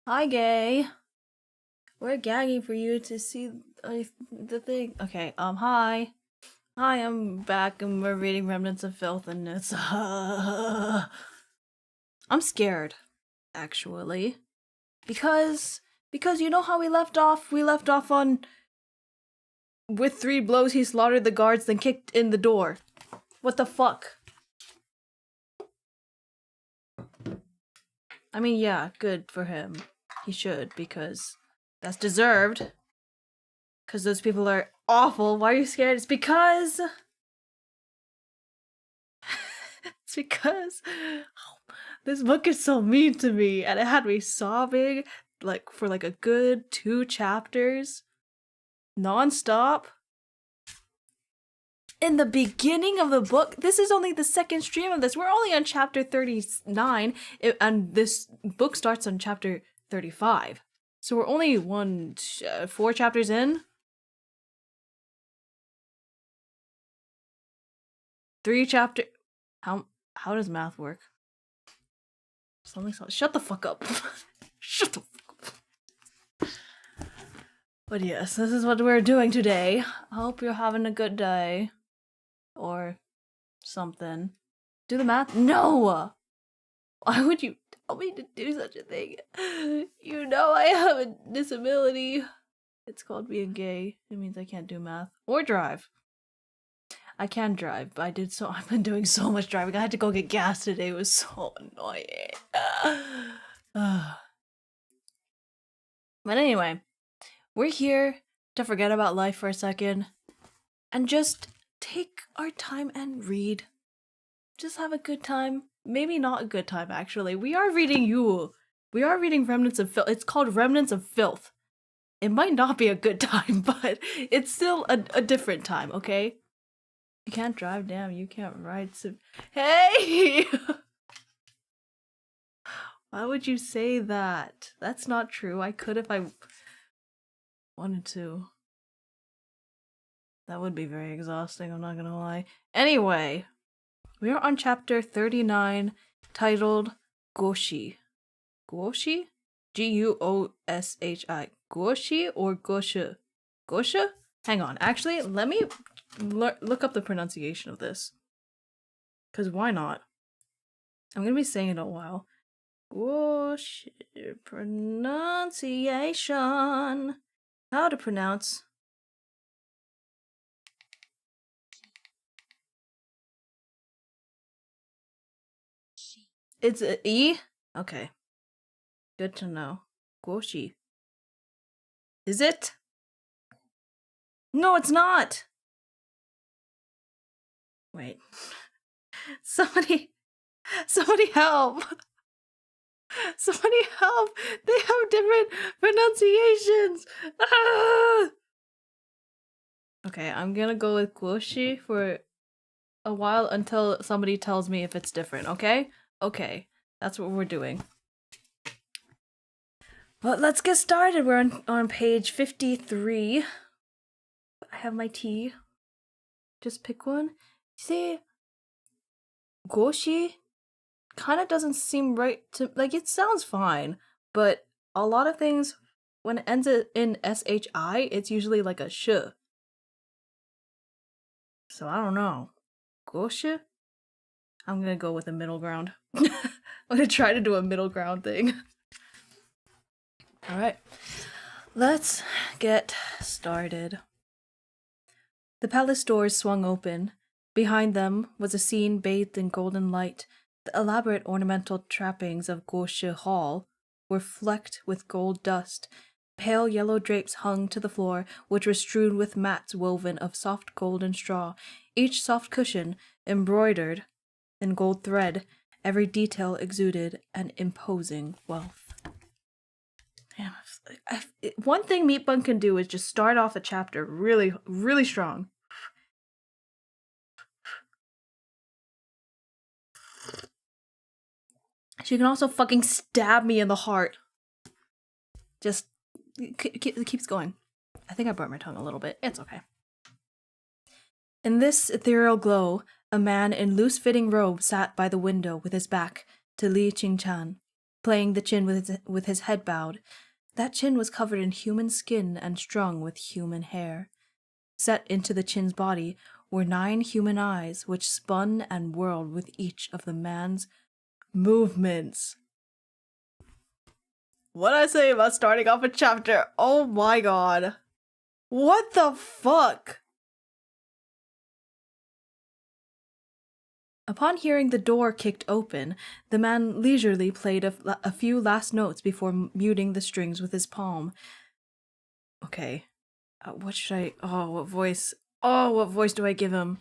Hi, gay. We're gagging for you to see the thing. Okay, hi. Hi, I'm back and we're reading Remnants of Filth and it's, I'm scared, actually. Because you know how we left off? We left off on, with 3 blows he slaughtered the guards, then kicked in the door. What the fuck? I mean, yeah, good for him. He should, because that's deserved. Because those people are awful. Why are you scared? It's because this book is so mean to me, and it had me sobbing like for like a good 2 chapters non-stop. In the beginning of the book, this is only the second stream of this. We're only on chapter 39, and this book starts on chapter 35. So we're only 4 chapters in. 3 chapter. How does math work? Shut the fuck up. Shut the fuck up. But yes, this is what we're doing today. I hope you're having a good day. Or something. Do the math? No! Why would you tell me to do such a thing? You know I have a disability. It's called being gay. It means I can't do math. Or drive. I can drive, but I've been doing so much driving. I had to go get gas today. It was so annoying. But anyway, we're here to forget about life for a second and just take our time and read. Just have a good time. Maybe not a good time, actually. We are reading Remnants of Filth. It's called Remnants of Filth. It might not be a good time, but it's still a different time, okay? You can't drive, damn, you can't ride. Hey! Why would you say that? That's not true. I could if I wanted to. That would be very exhausting, I'm not gonna lie. Anyway, we are on chapter 39, titled Guoshi. Guoshi? Guoshi. Guoshi or Gosha? Gosha? Hang on, actually, let me look up the pronunciation of this. Because why not? I'm gonna be saying it a while. Guoshi pronunciation. How to pronounce. It's a E? Okay. Good to know. Guoshi. Is it? No, it's not! Wait. Somebody help! Somebody help! They have different pronunciations! Ah! Okay, I'm gonna go with Guoshi for a while until somebody tells me if it's different, okay? Okay, that's what we're doing. Well, let's get started. We're on page 53. I have my tea. Just pick one. See, Guoshi kind of doesn't seem right to, like, it sounds fine, but a lot of things, when it ends in SHI, it's usually like a sh. So I don't know. Guoshi? I'm gonna go with a middle ground. I'm gonna try to do a middle ground thing. Alright, let's get started. The palace doors swung open. Behind them was a scene bathed in golden light. The elaborate ornamental trappings of Guoshi Hall were flecked with gold dust. Pale yellow drapes hung to the floor, which were strewn with mats woven of soft golden straw, each soft cushion embroidered in gold thread. Every detail exuded an imposing wealth. Damn, one thing Meat Bun can do is just start off a chapter really, really strong. She can also fucking stab me in the heart. Just it keeps going. I think I burnt my tongue a little bit. It's okay. In this ethereal glow, a man in loose-fitting robe sat by the window with his back to Li Qingchan. playing the chin with his head bowed. That chin was covered in human skin and strung with human hair. Set into the chin's body were 9 human eyes, which spun and whirled with each of the man's movements. What did I say about starting off a chapter? Oh my god. What the fuck? Upon hearing the door kicked open, the man leisurely played a few last notes before muting the strings with his palm. Okay. What should I... Oh, what voice? Oh, what voice do I give him?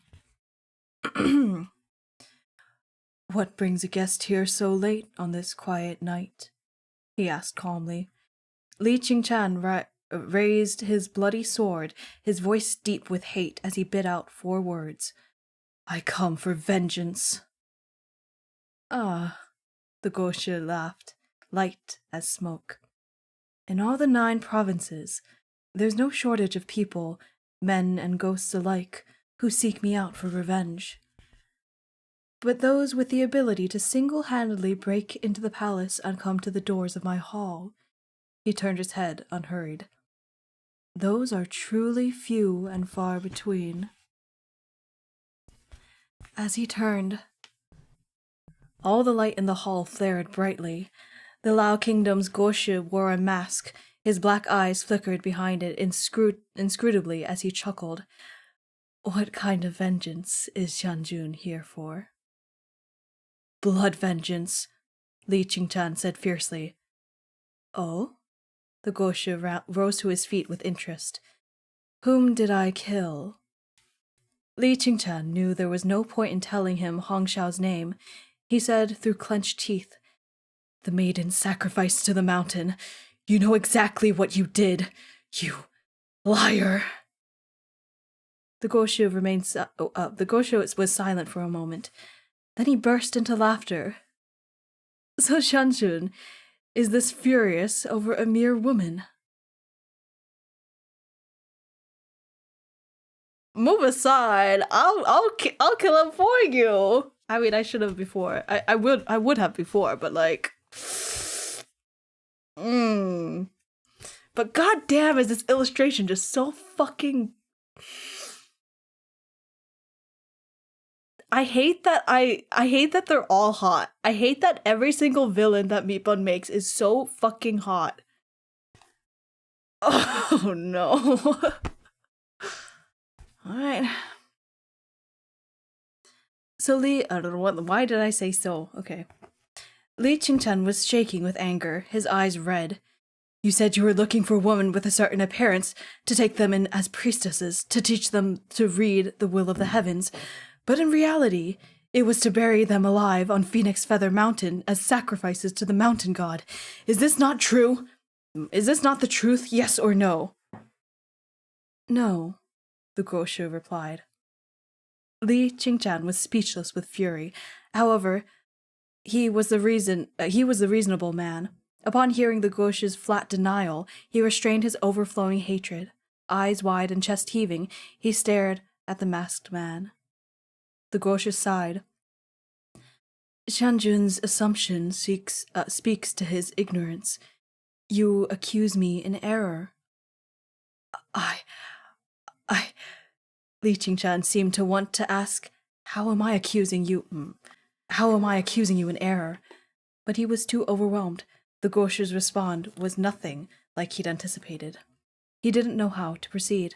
What brings a guest here so late on this quiet night? He asked calmly. Li Qingchan raised his bloody sword, his voice deep with hate as he bit out 4 words. I come for vengeance. Ah, the Guoshi laughed, light as smoke. In all the 9 provinces, there's no shortage of people, men and ghosts alike, who seek me out for revenge. But those with the ability to single-handedly break into the palace and come to the doors of my hall, he turned his head unhurried. Those are truly few and far between. As he turned, all the light in the hall flared brightly. The Lao Kingdom's Guoshi wore a mask. His black eyes flickered behind it inscrutably as he chuckled. What kind of vengeance is Xianjun here for? Blood vengeance, Li Qingchan said fiercely. Oh? The Guoshi rose to his feet with interest. Whom did I kill? Li Qingchan knew there was no point in telling him Hong Xiao's name. He said through clenched teeth, The maiden sacrificed to the mountain. You know exactly what you did, you liar. The Guoshi was silent for a moment. Then he burst into laughter. So Xianjun is this furious over a mere woman? Move aside. I'll kill him for you. I mean, I should have before. I would have before, but like, But goddamn, is this illustration just so fucking. I hate that they're all hot. I hate that every single villain that Meatbun makes is so fucking hot. Oh no. Alright. So I don't know why did I say so? Okay. Li Qingchen was shaking with anger, his eyes red. You said you were looking for a woman with a certain appearance, to take them in as priestesses, to teach them to read the will of the heavens. But in reality, it was to bury them alive on Phoenix Feather Mountain as sacrifices to the mountain god. Is this not true? Is this not the truth, yes or no? No, the Guoshi replied. Li Qingchan was speechless with fury. However, he was the reasonable man. Upon hearing the Guoshi's flat denial, he restrained his overflowing hatred. Eyes wide and chest heaving, he stared at the masked man. The Guoshi sighed. Xianjun's assumption speaks to his ignorance. You accuse me in error. Li Qingchan seemed to want to ask, How am I accusing you in error? But he was too overwhelmed. The Guoshi's response was nothing like he'd anticipated. He didn't know how to proceed.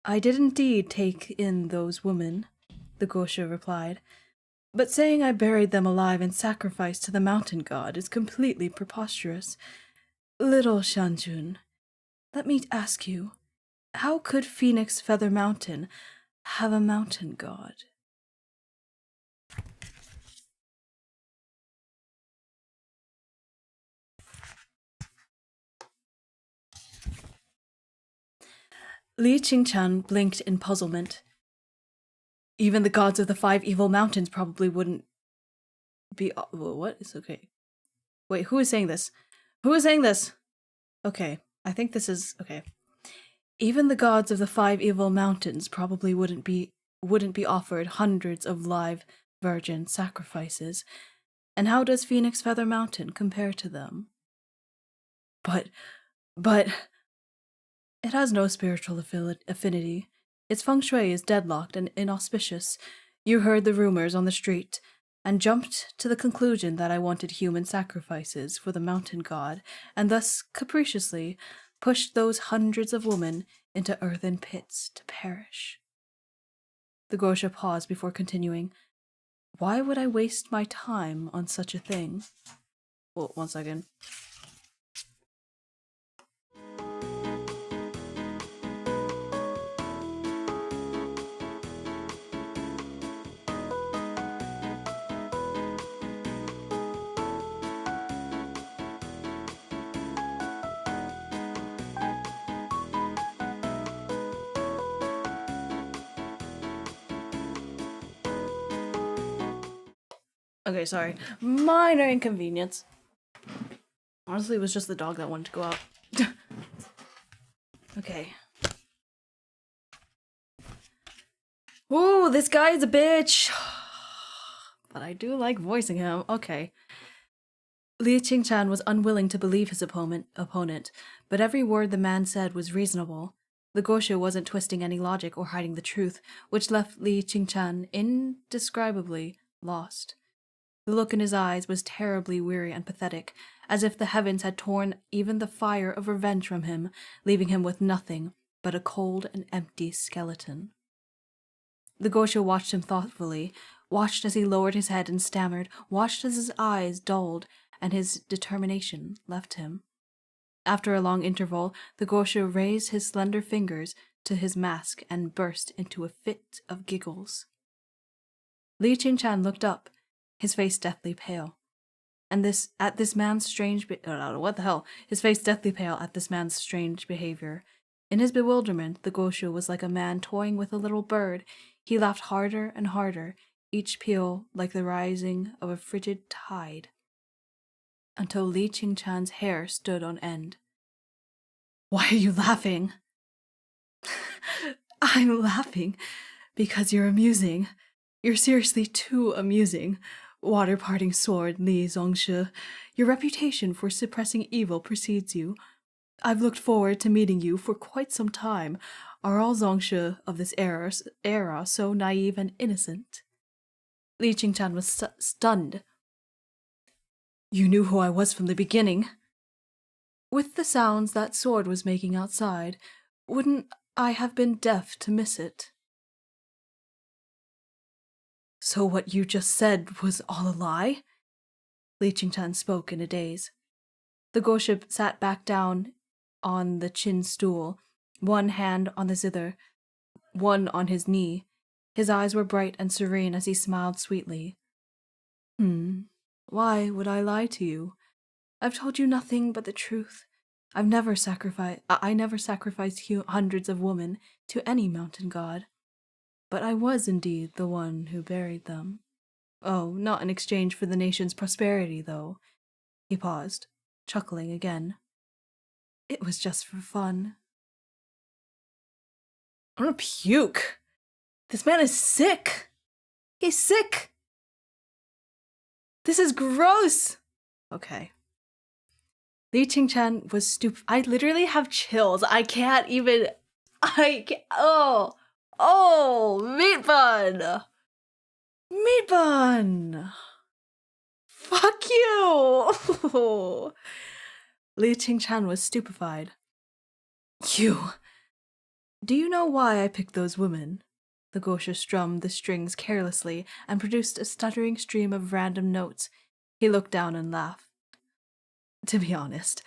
I did indeed take in those women, the Guoshi replied, but saying I buried them alive in sacrifice to the mountain god is completely preposterous. Little Xianjun, let me ask you, how could Phoenix Feather Mountain have a mountain god? Li Qingchan blinked in puzzlement. Even the gods of the 5 evil mountains probably wouldn't be... What? It's okay. Wait, who is saying this? Who is saying this? Okay, I think this is... Okay. Even the gods of the 5 evil mountains probably wouldn't be offered hundreds of live virgin sacrifices. And how does Phoenix Feather Mountain compare to them? But, it has no spiritual affinity. Its feng shui is deadlocked and inauspicious. You heard the rumors on the street, and jumped to the conclusion that I wanted human sacrifices for the mountain god, and thus capriciously pushed those hundreds of women into earthen pits to perish. The Guoshi paused before continuing. Why would I waste my time on such a thing? Well, 1 second. Okay, sorry. Minor inconvenience. Honestly, it was just the dog that wanted to go out. Okay. Ooh, this guy is a bitch! But I do like voicing him. Okay. Li Qingchan was unwilling to believe his opponent, but every word the man said was reasonable. The Guoshi wasn't twisting any logic or hiding the truth, which left Li Qingchan indescribably lost. The look in his eyes was terribly weary and pathetic, as if the heavens had torn even the fire of revenge from him, leaving him with nothing but a cold and empty skeleton. The Guoshi watched him thoughtfully, watched as he lowered his head and stammered, watched as his eyes dulled and his determination left him. After a long interval, the Guoshi raised his slender fingers to his mask and burst into a fit of giggles. Li Qingchan looked up, his face deathly pale. And his face deathly pale at this man's strange behavior. In his bewilderment, the Guoshi was like a man toying with a little bird. He laughed harder and harder, each peal like the rising of a frigid tide, until Li Qingchan's hair stood on end. Why are you laughing? I'm laughing because you're amusing. You're seriously too amusing. Water-parting sword Li Zongshi, your reputation for suppressing evil precedes you. I've looked forward to meeting you for quite some time. Are all Zongshi of this era so naive and innocent? Li Qingchan was stunned. You knew who I was from the beginning. With the sounds that sword was making outside, wouldn't I have been deaf to miss it? So what you just said was all a lie? Li Qingchan spoke in a daze. The Guoshi sat back down on the chin stool, one hand on the zither, one on his knee. His eyes were bright and serene as he smiled sweetly. Why would I lie to you? I've told you nothing but the truth. I never sacrificed hundreds of women to any mountain god. But I was indeed the one who buried them. Oh, not in exchange for the nation's prosperity, though. He paused, chuckling again. It was just for fun. I'm gonna puke. This man is sick. He's sick. This is gross. Okay. Li Qingchan was stupid. I literally have chills. I can't even. Oh, meat bun! Meat bun! Fuck you! Li Qingchan was stupefied. You! Do you know why I picked those women? The Guoshi strummed the strings carelessly and produced a stuttering stream of random notes. He looked down and laughed. To be honest,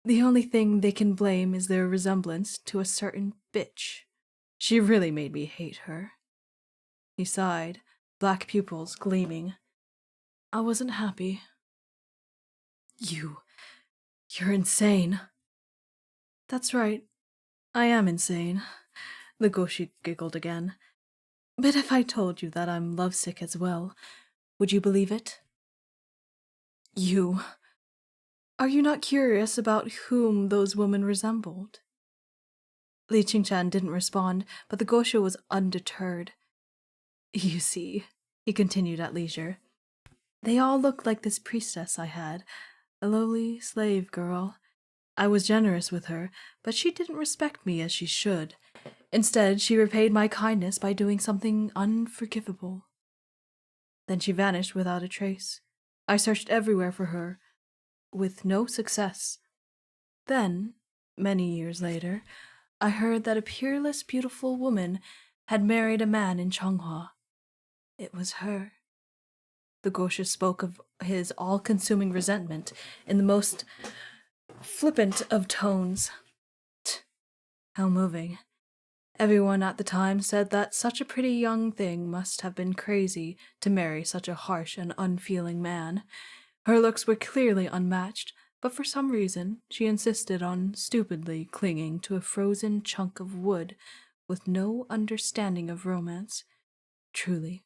the only thing they can blame is their resemblance to a certain bitch. She really made me hate her. He sighed, black pupils gleaming. I wasn't happy. You're insane. That's right. I am insane. The Guoshi giggled again. But if I told you that I'm lovesick as well, would you believe it? Are you not curious about whom those women resembled? Li Qingchan didn't respond, but the Guoshi was undeterred. You see, he continued at leisure, They all looked like this priestess I had, a lowly slave girl. I was generous with her, but she didn't respect me as she should. Instead, she repaid my kindness by doing something unforgivable. Then she vanished without a trace. I searched everywhere for her, with no success. Then, many years later, I heard that a peerless, beautiful woman had married a man in Changhua. It was her. The Guoshi spoke of his all-consuming resentment in the most flippant of tones. How moving. Everyone at the time said that such a pretty young thing must have been crazy to marry such a harsh and unfeeling man. Her looks were clearly unmatched, but for some reason she insisted on stupidly clinging to a frozen chunk of wood with no understanding of romance. Truly,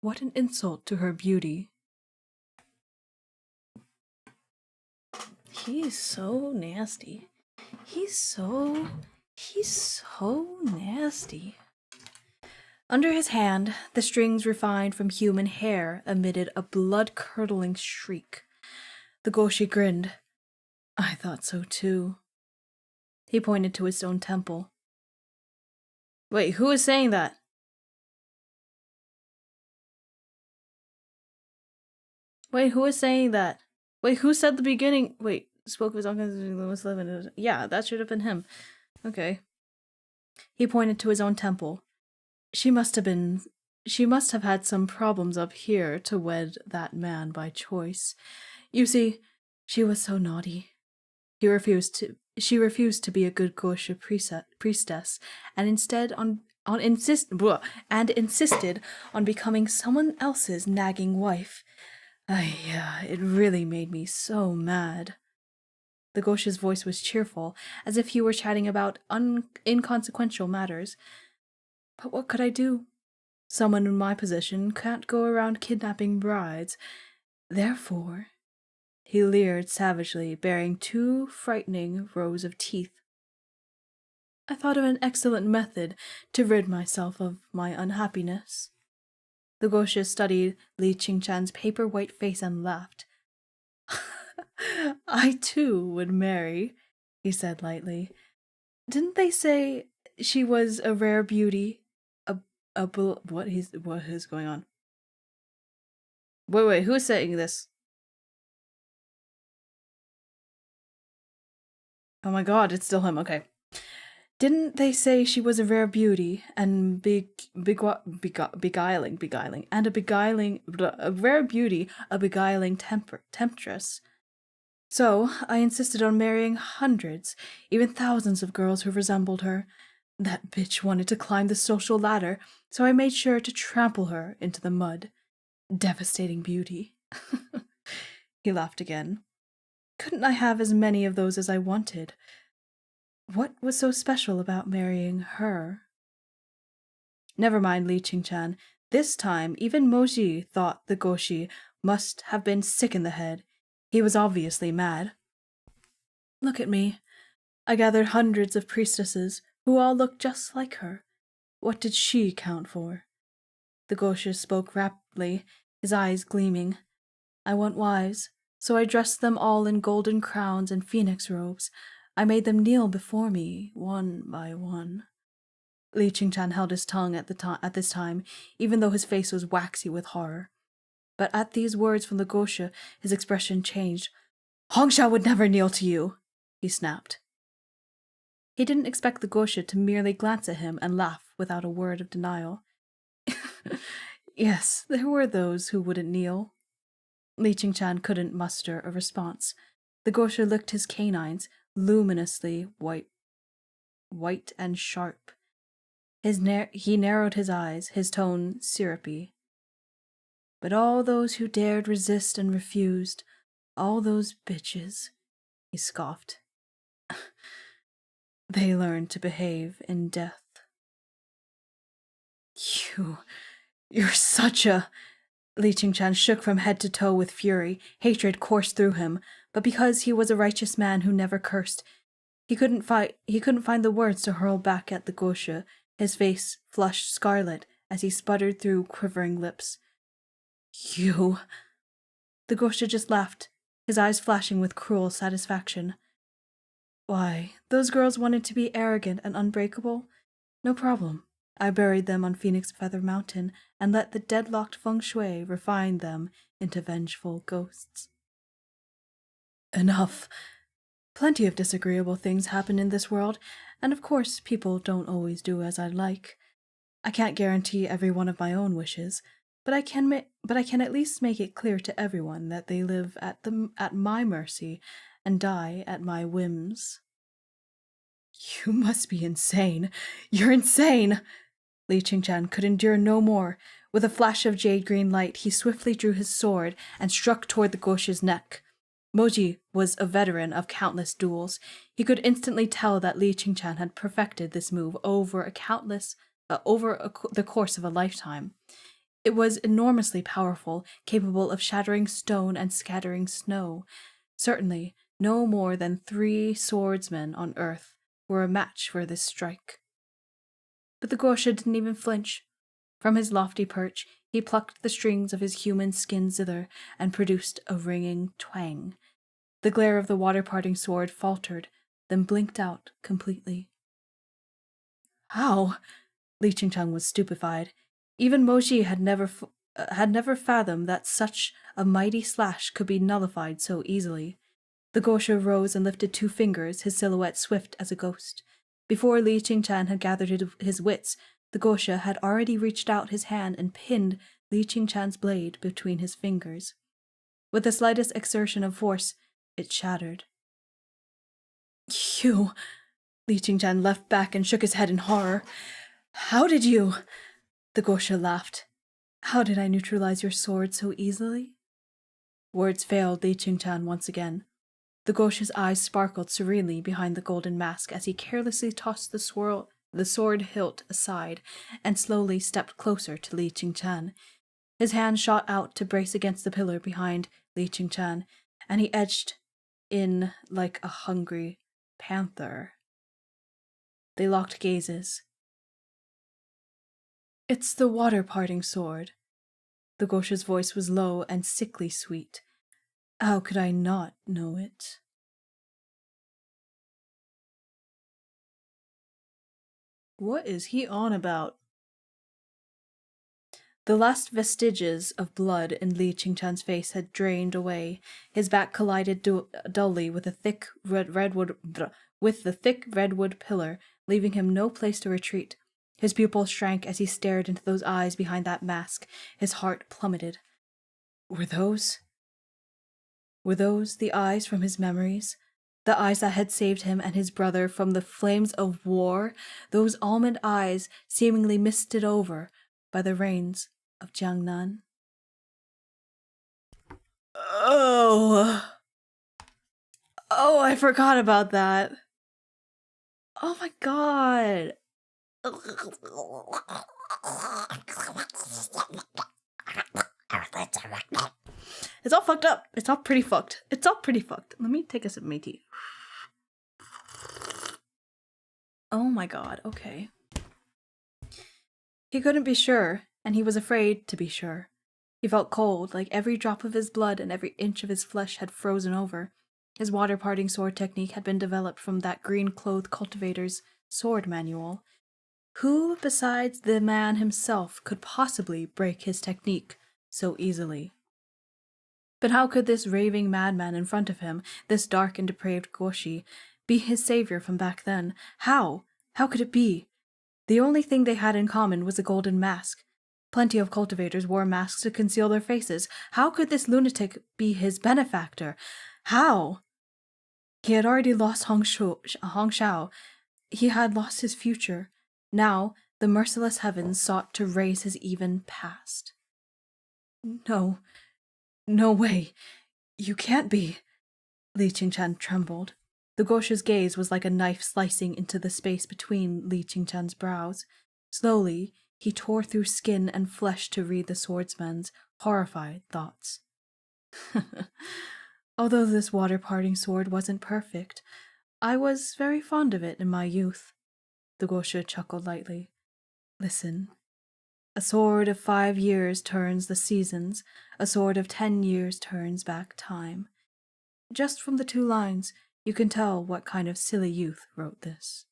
what an insult to her beauty. He's so nasty. He's so nasty. Under his hand, the strings refined from human hair emitted a blood-curdling shriek. The Guoshi grinned. I thought so too. He pointed to his own temple. Wait, who is saying that? Wait, who is saying that? Wait, who said the beginning? Wait, spoke of his own. Yeah, that should have been him. Okay. He pointed to his own temple. She must have had some problems up here to wed that man by choice. You see, she was so naughty. She refused to be a good Guoshi priestess, and insisted on becoming someone else's nagging wife. It really made me so mad. The Goshi's voice was cheerful, as if he were chatting about inconsequential matters. But what could I do? Someone in my position can't go around kidnapping brides. Therefore, he leered savagely, baring 2 frightening rows of teeth. I thought of an excellent method to rid myself of my unhappiness. The Guoshi studied Li Qingchan's paper-white face and laughed. I too would marry, he said lightly. Didn't they say she was a rare beauty? What is going on? Wait, who is saying this? Oh my god, it's still him, okay. Didn't they say she was a rare beauty and beguiling, and a rare beauty, a beguiling temptress? So I insisted on marrying hundreds, even thousands of girls who resembled her. That bitch wanted to climb the social ladder, so I made sure to trample her into the mud. Devastating beauty. He laughed again. Couldn't I have as many of those as I wanted? What was so special about marrying her? Never mind Li Qingchan. This time, even Moji thought the Guoshi must have been sick in the head. He was obviously mad. Look at me. I gathered hundreds of priestesses who all looked just like her. What did she count for? The Guoshi spoke rapidly, his eyes gleaming. I want wives, so I dressed them all in golden crowns and phoenix robes. I made them kneel before me, one by one. Li Qingchan held his tongue at this time, even though his face was waxy with horror. But at these words from the Guoshi, his expression changed. Hongsha would never kneel to you, he snapped. He didn't expect the Guoshi to merely glance at him and laugh without a word of denial. Yes, there were those who wouldn't kneel. Li Qingchan couldn't muster a response. The Guoshi licked his canines, luminously white and sharp. He narrowed his eyes, his tone syrupy. But all those who dared resist and refused, all those bitches, he scoffed. They learned to behave in death. You're such a... Li Qingchan shook from head to toe with fury. Hatred coursed through him, but because he was a righteous man who never cursed, he couldn't find the words to hurl back at the Guoshi. His face flushed scarlet as he sputtered through quivering lips. You... The Guoshi just laughed, his eyes flashing with cruel satisfaction. Why, those girls wanted to be arrogant and unbreakable? No problem. I buried them on Phoenix Feather Mountain and let the deadlocked feng shui refine them into vengeful ghosts. Enough. Plenty of disagreeable things happen in this world, and of course people don't always do as I'd like. I can't guarantee every one of my own wishes, but I can at least make it clear to everyone that they live at my mercy and die at my whims. You must be insane. You're insane! Li Qingchan could endure no more. With a flash of jade-green light, he swiftly drew his sword and struck toward the Guoshi's neck. Moji was a veteran of countless duels. He could instantly tell that Li Qingchan had perfected this move over the course of a lifetime. It was enormously powerful, capable of shattering stone and scattering snow. Certainly, no more than 3 swordsmen on earth were a match for this strike. But the Guoshi didn't even flinch. From his lofty perch, he plucked the strings of his human skin zither and produced a ringing twang. The glare of the water-parting sword faltered, then blinked out completely. How? Li Qingchan was stupefied. Even Moji had never fathomed that such a mighty slash could be nullified so easily. The Guoshi rose and lifted 2 fingers, his silhouette swift as a ghost. Before Li Qingchan had gathered his wits, the Guoshi had already reached out his hand and pinned Li Qingchan's blade between his fingers. With the slightest exertion of force, it shattered. You! Li Qingchan leapt back and shook his head in horror. How did you? The Guoshi laughed. How did I neutralize your sword so easily? Words failed Li Qingchan once again. The Guoshi's eyes sparkled serenely behind the golden mask as he carelessly tossed the sword hilt aside and slowly stepped closer to Li Qingchan. His hand shot out to brace against the pillar behind Li Qingchan, and he edged in like a hungry panther. They locked gazes. It's the water-parting sword. The Guoshi's voice was low and sickly sweet. How could I not know it? What is he on about? The last vestiges of blood in Li Qingchan's face had drained away. His back collided dully with the thick redwood pillar, leaving him no place to retreat. His pupils shrank as he stared into those eyes behind that mask. His heart plummeted. Were those the eyes from his memories? The eyes that had saved him and his brother from the flames of war? Those almond eyes seemingly misted over by the rains of Jiangnan? Oh, I forgot about that. Oh my god. It's all fucked up. It's all pretty fucked. Let me take a sip of my tea. Oh my god, okay. He couldn't be sure, and he was afraid to be sure. He felt cold, like every drop of his blood and every inch of his flesh had frozen over. His water-parting sword technique had been developed from that green-clothed cultivator's sword manual. Who besides the man himself could possibly break his technique so easily? But how could this raving madman in front of him, this dark and depraved Guoshi, be his savior from back then? How? How could it be? The only thing they had in common was a golden mask. Plenty of cultivators wore masks to conceal their faces. How could this lunatic be his benefactor? How? He had already lost Hong Shao. He had lost his future. Now, the merciless heavens sought to raise his even past. No way. You can't be. Li Qingchan trembled. The Guoshi's gaze was like a knife slicing into the space between Li Qingchan's brows. Slowly, he tore through skin and flesh to read the swordsman's horrified thoughts. Although this water-parting sword wasn't perfect, I was very fond of it in my youth. The Guoshi chuckled lightly. Listen, A sword of 5 years turns the seasons, a sword of 10 years turns back time. Just from the 2 lines, you can tell what kind of silly youth wrote this.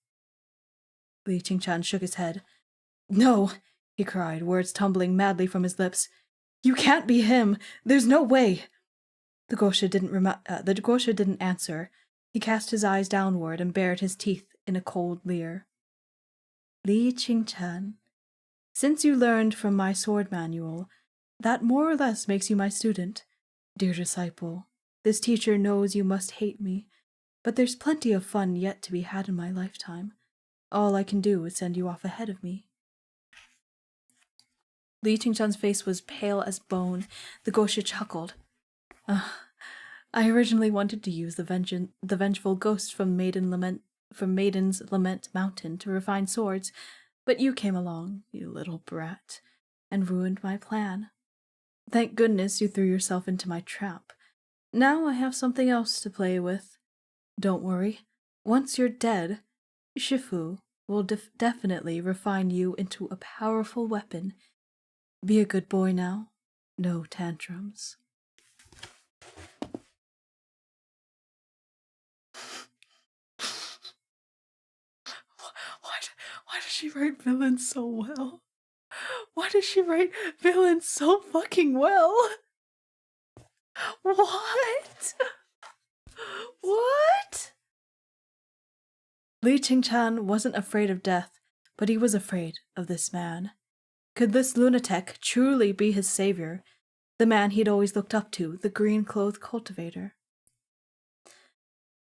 Li Qingchan shook his head. No, he cried, words tumbling madly from his lips. You can't be him! There's no way! The Guoshi didn't answer. He cast his eyes downward and bared his teeth in a cold leer. Li Qingchan, since you learned from my sword manual, that more or less makes you my student. Dear disciple, this teacher knows you must hate me, but there's plenty of fun yet to be had in my lifetime. All I can do is send you off ahead of me. Li Qingchan's face was pale as bone. The Guoshi chuckled. I originally wanted to use the vengeful ghost from Maiden's Lament Mountain to refine swords, but you came along, you little brat, and ruined my plan. Thank goodness you threw yourself into my trap. Now I have something else to play with. Don't worry. Once you're dead, Shifu will definitely refine you into a powerful weapon. Be a good boy now. No tantrums. Why does she write villains so well? Why does she write villains so fucking well? What? What? Li Qingchan wasn't afraid of death, but he was afraid of this man. Could this lunatic truly be his savior, the man he'd always looked up to, the green-clothed cultivator?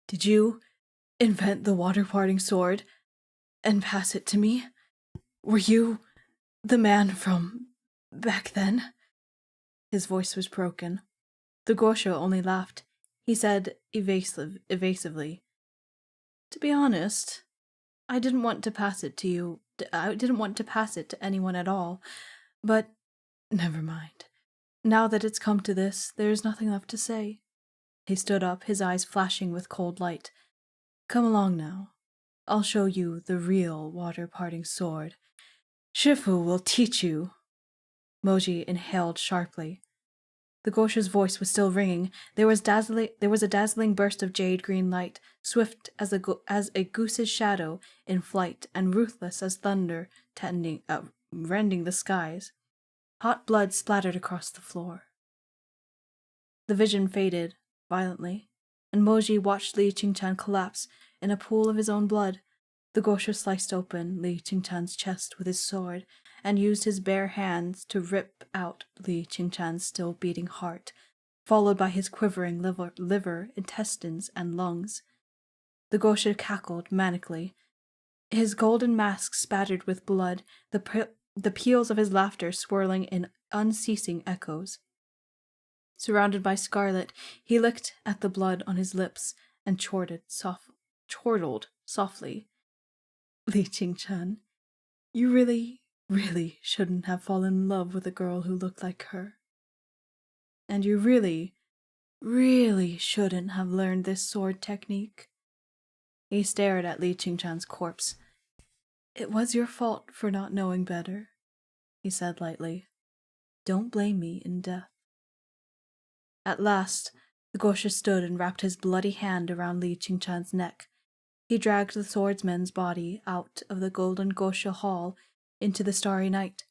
Did you invent the water-parting sword and pass it to me? Were you the man from back then? His voice was broken. The Guoshi only laughed. He said evasively, to be honest, I didn't want to pass it to you. I didn't want to pass it to anyone at all. But never mind. Now that it's come to this, there's nothing left to say. He stood up, his eyes flashing with cold light. Come along now. I'll show you the real water-parting sword. Shifu will teach you. Moji inhaled sharply. The Goshi's voice was still ringing. There was a dazzling burst of jade-green light, swift as a goose's shadow in flight, and ruthless as thunder rending the skies. Hot blood splattered across the floor. The vision faded violently, and Moji watched Li Qingchan collapse in a pool of his own blood. The Guoshi sliced open Li Qingchan's chest with his sword and used his bare hands to rip out Li Qingchan's still beating heart, followed by his quivering liver, intestines, and lungs. The Guoshi cackled manically. His golden mask spattered with blood, the peals of his laughter swirling in unceasing echoes. Surrounded by scarlet, he licked at the blood on his lips and chortled softly. Li Qingchan, you really shouldn't have fallen in love with a girl who looked like her. And you really shouldn't have learned this sword technique. He stared at Li Qingchan's corpse. It was your fault for not knowing better, he said lightly. Don't blame me in death. At last, the Guoshi stood and wrapped his bloody hand around Li Qingchan's neck. He dragged the swordsman's body out of the golden Guoshi hall into the starry night.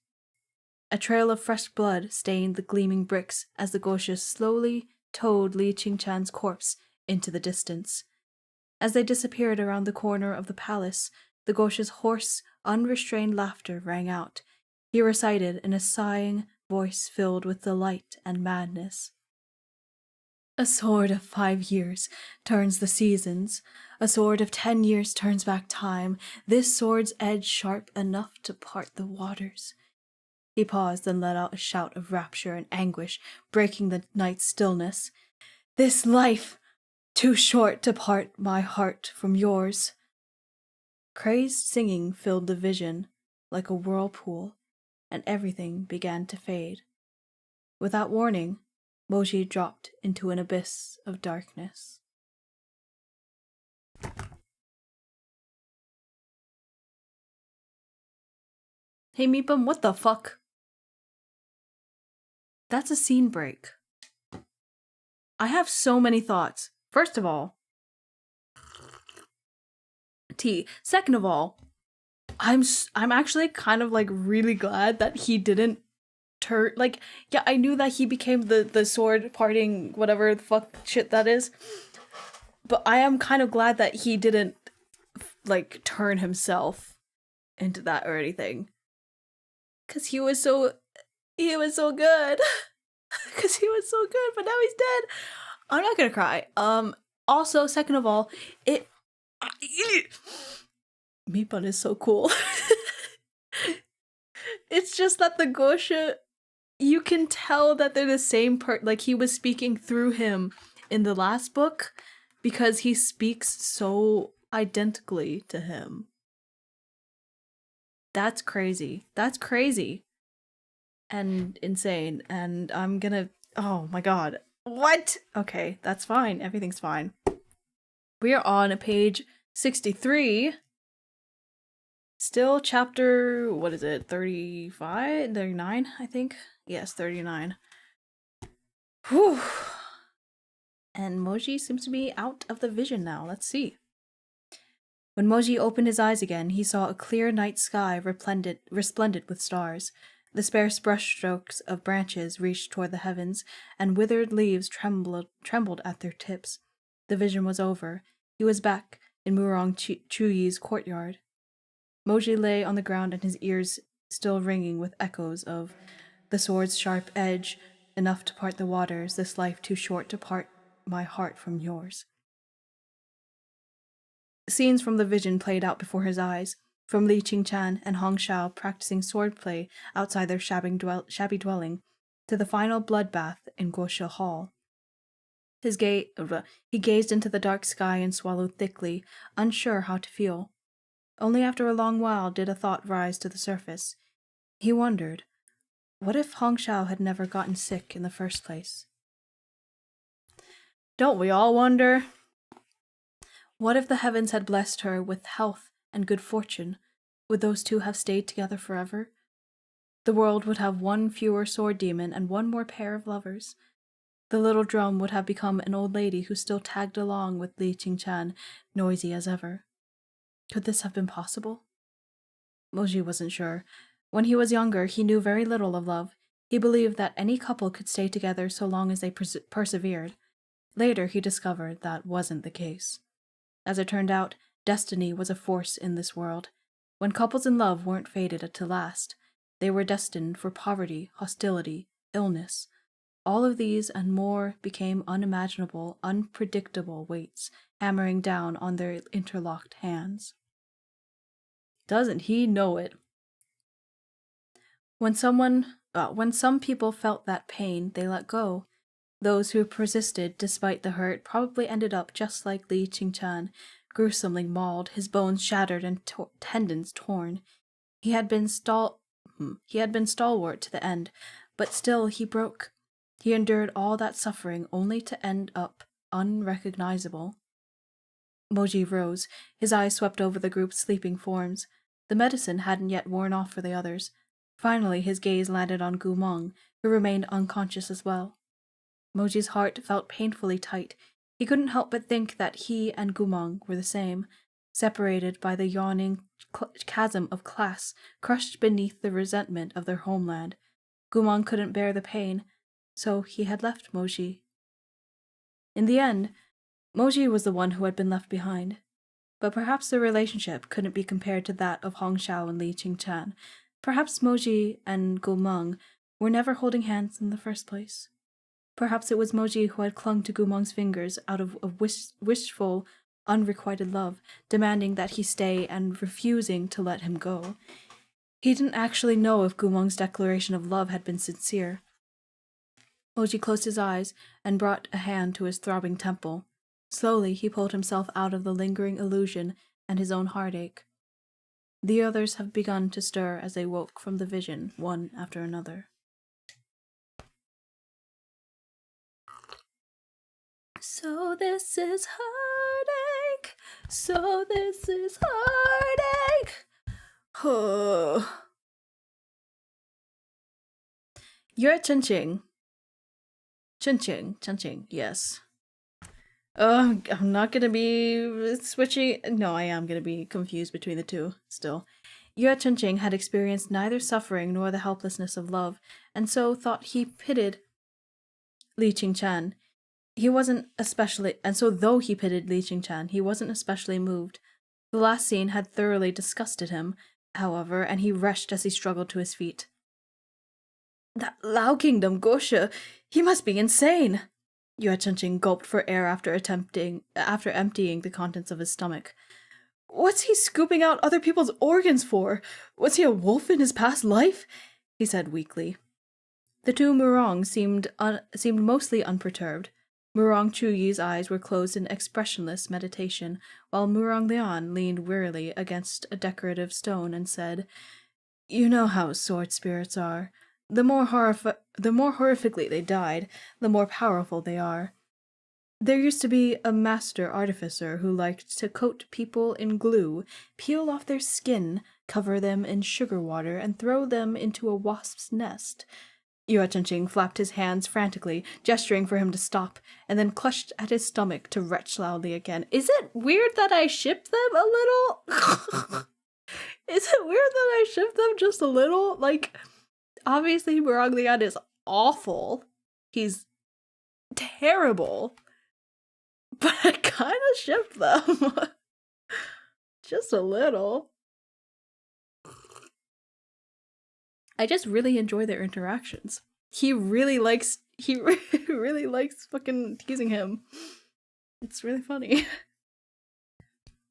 A trail of fresh blood stained the gleaming bricks as the Guoshi slowly towed Li Qingchan's corpse into the distance. As they disappeared around the corner of the palace, the Guoshi's hoarse, unrestrained laughter rang out. He recited in a sighing voice filled with delight and madness. A sword of 5 years turns the seasons. A sword of 10 years turns back time. This sword's edge sharp enough to part the waters. He paused and let out a shout of rapture and anguish, breaking the night's stillness. This life, too short to part my heart from yours. Crazed singing filled the vision like a whirlpool, and everything began to fade. Without warning, Moji dropped into an abyss of darkness. Hey Meepum, what the fuck? That's a scene break. I have so many thoughts. First of all, tea. Second of all, I'm actually kind of like really glad that he didn't turn, like, yeah, I knew that he became the sword parting whatever the fuck shit that is. But I am kind of glad that he didn't like turn himself into that or anything. Cause he was so good. Cause he was so good, but now he's dead. I'm not gonna cry. Also, second of all, Meatbun is so cool. It's just that the Guoshi, you can tell that they're the same like he was speaking through him in the last book because he speaks so identically to him. That's crazy. That's crazy. And insane. And I'm gonna, oh my god. What? Okay, that's fine. Everything's fine. We are on page 63. Still chapter, what is it, 35? 39, I think? Yes, 39. Whew. And Moji seems to be out of the vision now. Let's see. When Moji opened his eyes again, he saw a clear night sky resplendent with stars. The sparse brushstrokes of branches reached toward the heavens, and withered leaves trembled at their tips. The vision was over. He was back in Murong Chuyi's courtyard. Moji lay on the ground, and his ears still ringing with echoes of the sword's sharp edge, enough to part the waters, this life too short to part my heart from yours. Scenes from the vision played out before his eyes, from Li Qingchan and Hong Shao practicing swordplay outside their shabby dwelling, to the final bloodbath in Guoshi Hall. He gazed into the dark sky and swallowed thickly, unsure how to feel. Only after a long while did a thought rise to the surface. He wondered, what if Hong Shao had never gotten sick in the first place? Don't we all wonder? What if the heavens had blessed her with health and good fortune? Would those two have stayed together forever? The world would have one fewer sword demon and one more pair of lovers. The little drum would have become an old lady who still tagged along with Li Qingchan, noisy as ever. Could this have been possible? Moji wasn't sure. When he was younger, he knew very little of love. He believed that any couple could stay together so long as they persevered. Later, he discovered that wasn't the case. As it turned out, destiny was a force in this world. When couples in love weren't fated to last, they were destined for poverty, hostility, illness. All of these and more became unimaginable, unpredictable weights, hammering down on their interlocked hands. Doesn't he know it? When some people felt that pain, they let go. Those who persisted despite the hurt probably ended up just like Li Qingchan, gruesomely mauled, his bones shattered and tendons torn. He had been stalwart to the end, but still he broke. He endured all that suffering only to end up unrecognizable. Moji rose. His eyes swept over the group's sleeping forms. The medicine hadn't yet worn off for the others. Finally, his gaze landed on Gu Meng, who remained unconscious as well. Moji's heart felt painfully tight. He couldn't help but think that he and Gu Meng were the same, separated by the yawning chasm of class, crushed beneath the resentment of their homeland. Gu Meng couldn't bear the pain, so he had left Moji. In the end, Moji was the one who had been left behind. But perhaps their relationship couldn't be compared to that of Hong Shao and Li Qingchan. Perhaps Moji and Gu Meng were never holding hands in the first place. Perhaps it was Moji who had clung to Gu Meng's fingers out of a wishful, unrequited love, demanding that he stay and refusing to let him go. He didn't actually know if Gu Meng's declaration of love had been sincere. Moji closed his eyes and brought a hand to his throbbing temple. Slowly, he pulled himself out of the lingering illusion and his own heartache. The others have begun to stir as they woke from the vision, one after another. So this is heartache. So this is heartache. Yue Chenqing, Chun-Ching, yes. I'm not gonna be switching. No, I am gonna be confused between the two, still. Yue Chun-Ching had experienced neither suffering nor the helplessness of love, and so thought he pitied Li Qingchan. He wasn't especially, and so though he pitied Li Qingchan, he wasn't especially moved. The last scene had thoroughly disgusted him, however, and he retched as he struggled to his feet. That Lao Kingdom Guoshi, he must be insane! Yue Chunqing gulped for air after emptying the contents of his stomach. What's he scooping out other people's organs for? Was he a wolf in his past life? He said weakly. The two Murong seemed mostly unperturbed. Murong Chuyi's eyes were closed in expressionless meditation, while Murong Lian leaned wearily against a decorative stone and said, You know how sword spirits are. The more horrifically they died, the more powerful they are. There used to be a master artificer who liked to coat people in glue, peel off their skin, cover them in sugar water, and throw them into a wasp's nest. Yue Chunqing flapped his hands frantically, gesturing for him to stop, and then clutched at his stomach to retch loudly again. Is it weird that I ship them a little? Is it weird that I ship them just a little? Like, obviously Murong Lian is awful. He's terrible. But I kind of ship them. Just a little. I just really enjoy their interactions. He really likes fucking teasing him. It's really funny.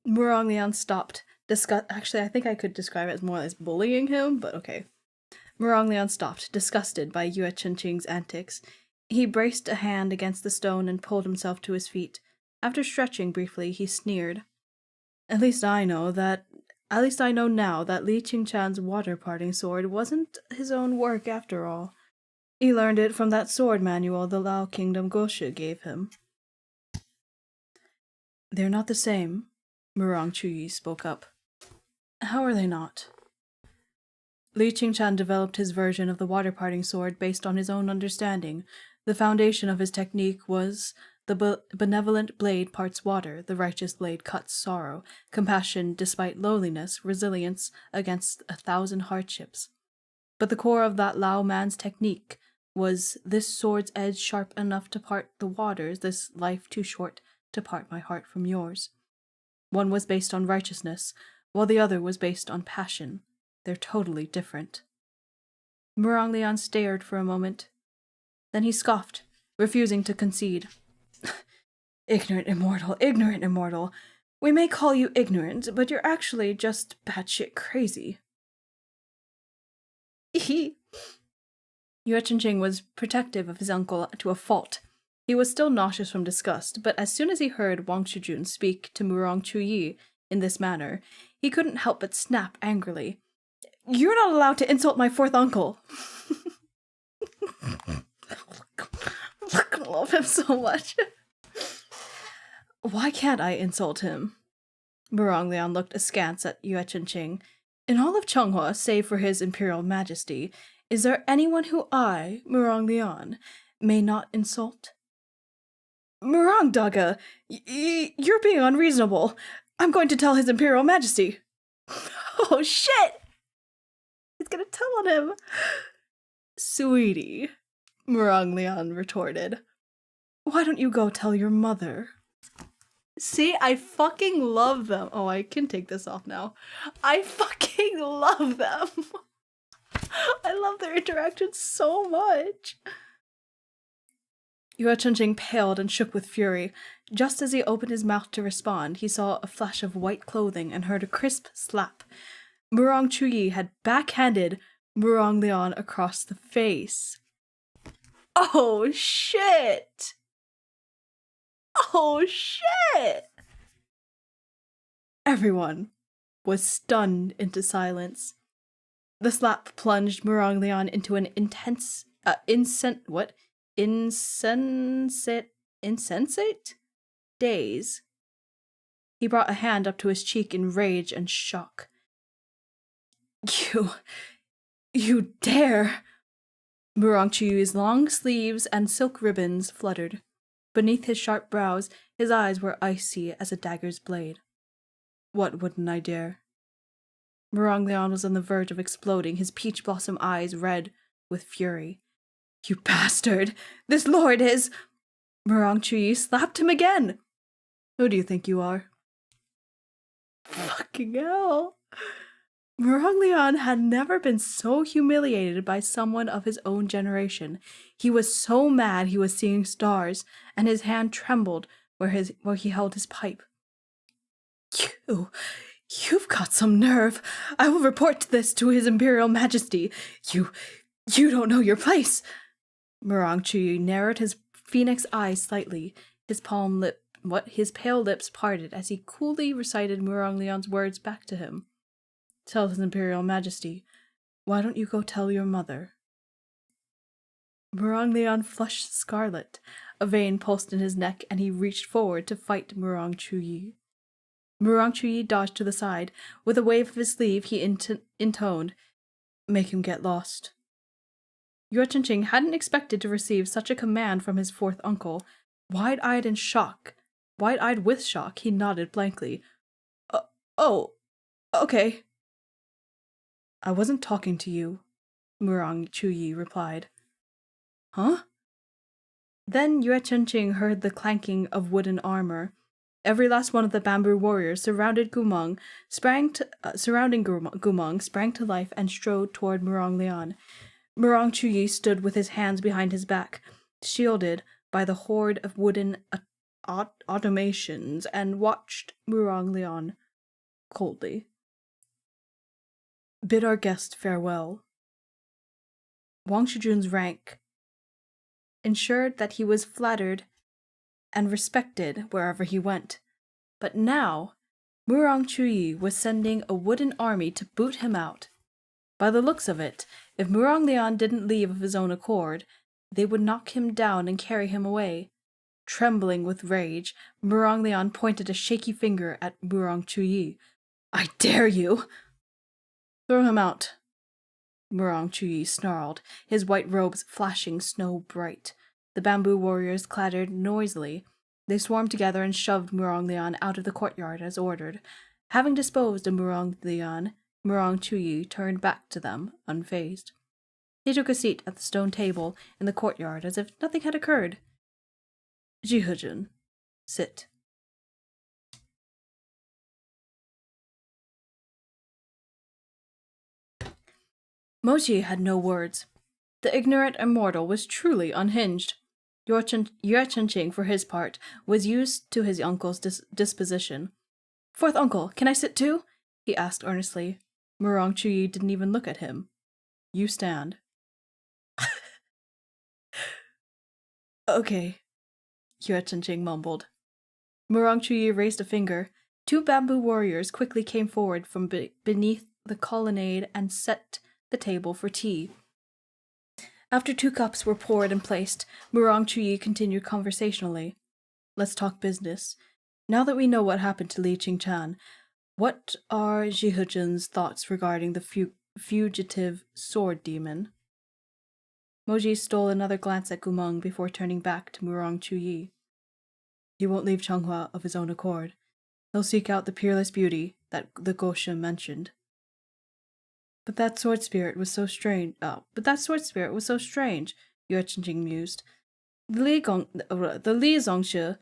Murong Lian stopped. Actually, I think I could describe it as more as bullying him, but okay. Murong Lian stopped, disgusted by Yue Chunqing's antics. He braced a hand against the stone and pulled himself to his feet. After stretching briefly, he sneered. At least I know now that Li Qingchan's water-parting sword wasn't his own work after all. He learned it from that sword manual the Lao Kingdom Guoshi gave him. They're not the same, Murong Chuyi spoke up. How are they not? Li Qingchan developed his version of the water-parting sword based on his own understanding. The foundation of his technique was the benevolent blade parts water, the righteous blade cuts sorrow, compassion despite lowliness, resilience against 1,000 hardships. But the core of that Lao man's technique was this sword's edge sharp enough to part the waters, this life too short to part my heart from yours. One was based on righteousness, while the other was based on passion. They're totally different. Murong Lian stared for a moment. Then he scoffed, refusing to concede. Ignorant immortal. We may call you ignorant, but you're actually just batshit crazy. Yue Chunqing was protective of his uncle to a fault. He was still nauseous from disgust, but as soon as he heard Wang Shijun speak to Murong Chuyi in this manner, he couldn't help but snap angrily. You're not allowed to insult my fourth uncle! I love him so much. Why can't I insult him? Murong Lian looked askance at Yue Chunqing. In all of Changhua, save for his imperial majesty, is there anyone who I, Murong Lian, may not insult? Murong Daga, you're being unreasonable. I'm going to tell his imperial majesty. Oh shit! He's gonna tell on him. Sweetie, Murong Lian retorted. Why don't you go tell your mother? See, I fucking love them. Oh, I can take this off now. I fucking love them. I love their interactions so much. Yue Chunqing paled and shook with fury. Just as he opened his mouth to respond, he saw a flash of white clothing and heard a crisp slap. Murong Chuyi had backhanded Murong Lian across the face. Oh shit! Oh shit! Everyone was stunned into silence. The slap plunged Murong Lian into an insensate daze. He brought a hand up to his cheek in rage and shock. You dare! Murong Chuyu's long sleeves and silk ribbons fluttered. Beneath his sharp brows, his eyes were icy as a dagger's blade. What wouldn't I dare? Murong Leon was on the verge of exploding, his peach blossom eyes red with fury. You bastard! This lord is... Murong Chuyi slapped him again! Who do you think you are? Fucking hell. Murong Leon had never been so humiliated by someone of his own generation. He was so mad he was seeing stars, and his hand trembled where he held his pipe. You've got some nerve. I will report this to His Imperial Majesty. You don't know your place. Murong Chuyi narrowed his phoenix eyes slightly. His pale lips parted as he coolly recited Murong Leon's words back to him. Tell His Imperial Majesty. Why don't you go tell your mother? Murong Leon flushed scarlet. A vein pulsed in his neck, and he reached forward to fight Murong Chuyi. Murong Chuyi dodged to the side. With a wave of his sleeve, he intoned, Make him get lost. Yue Chenqing hadn't expected to receive such a command from his fourth uncle. Wide-eyed with shock, he nodded blankly. Oh, okay. I wasn't talking to you, Murong Chuyi replied. Huh? Then Yue Chenqing heard the clanking of wooden armor. Every last one of the bamboo warriors surrounding Gumong sprang to life and strode toward Murong Leon. Murong Chuyi stood with his hands behind his back, shielded by the horde of wooden automations, and watched Murong Leon coldly. Bid our guest farewell. Wang Shijun's rank ensured that he was flattered and respected wherever he went. But now, Murong Chuyi was sending a wooden army to boot him out. By the looks of it, if Murong Leon didn't leave of his own accord, they would knock him down and carry him away. Trembling with rage, Murong Leon pointed a shaky finger at Murong Chuyi. I dare you! Throw him out, Murong Chuyi snarled, his white robes flashing snow bright. The bamboo warriors clattered noisily. They swarmed together and shoved Murong Leon out of the courtyard as ordered. Having disposed of Murong Leon, Murong Chuyi turned back to them, unfazed. He took a seat at the stone table in the courtyard as if nothing had occurred. Jihujun, sit. Moji had no words. The ignorant immortal was truly unhinged. Yue Chenqing, for his part, was used to his uncle's disposition. Fourth uncle, can I sit too? He asked earnestly. Murong Chuyi didn't even look at him. You stand. Okay, Yue Chenqing mumbled. Murong Chuyi raised a finger. Two bamboo warriors quickly came forward from beneath the colonnade and set the table for tea. After 2 cups were poured and placed, Murong Chuyi continued conversationally. Let's talk business. Now that we know what happened to Li Qingchan, what are Jihujun's thoughts regarding the fugitive sword demon? Moji stole another glance at Gumong before turning back to Murong Chuyi. He won't leave Changhua of his own accord. He'll seek out the peerless beauty that the Guoshi mentioned. But that sword spirit was so strange, Yue Chenqing mused. The Li Zongshi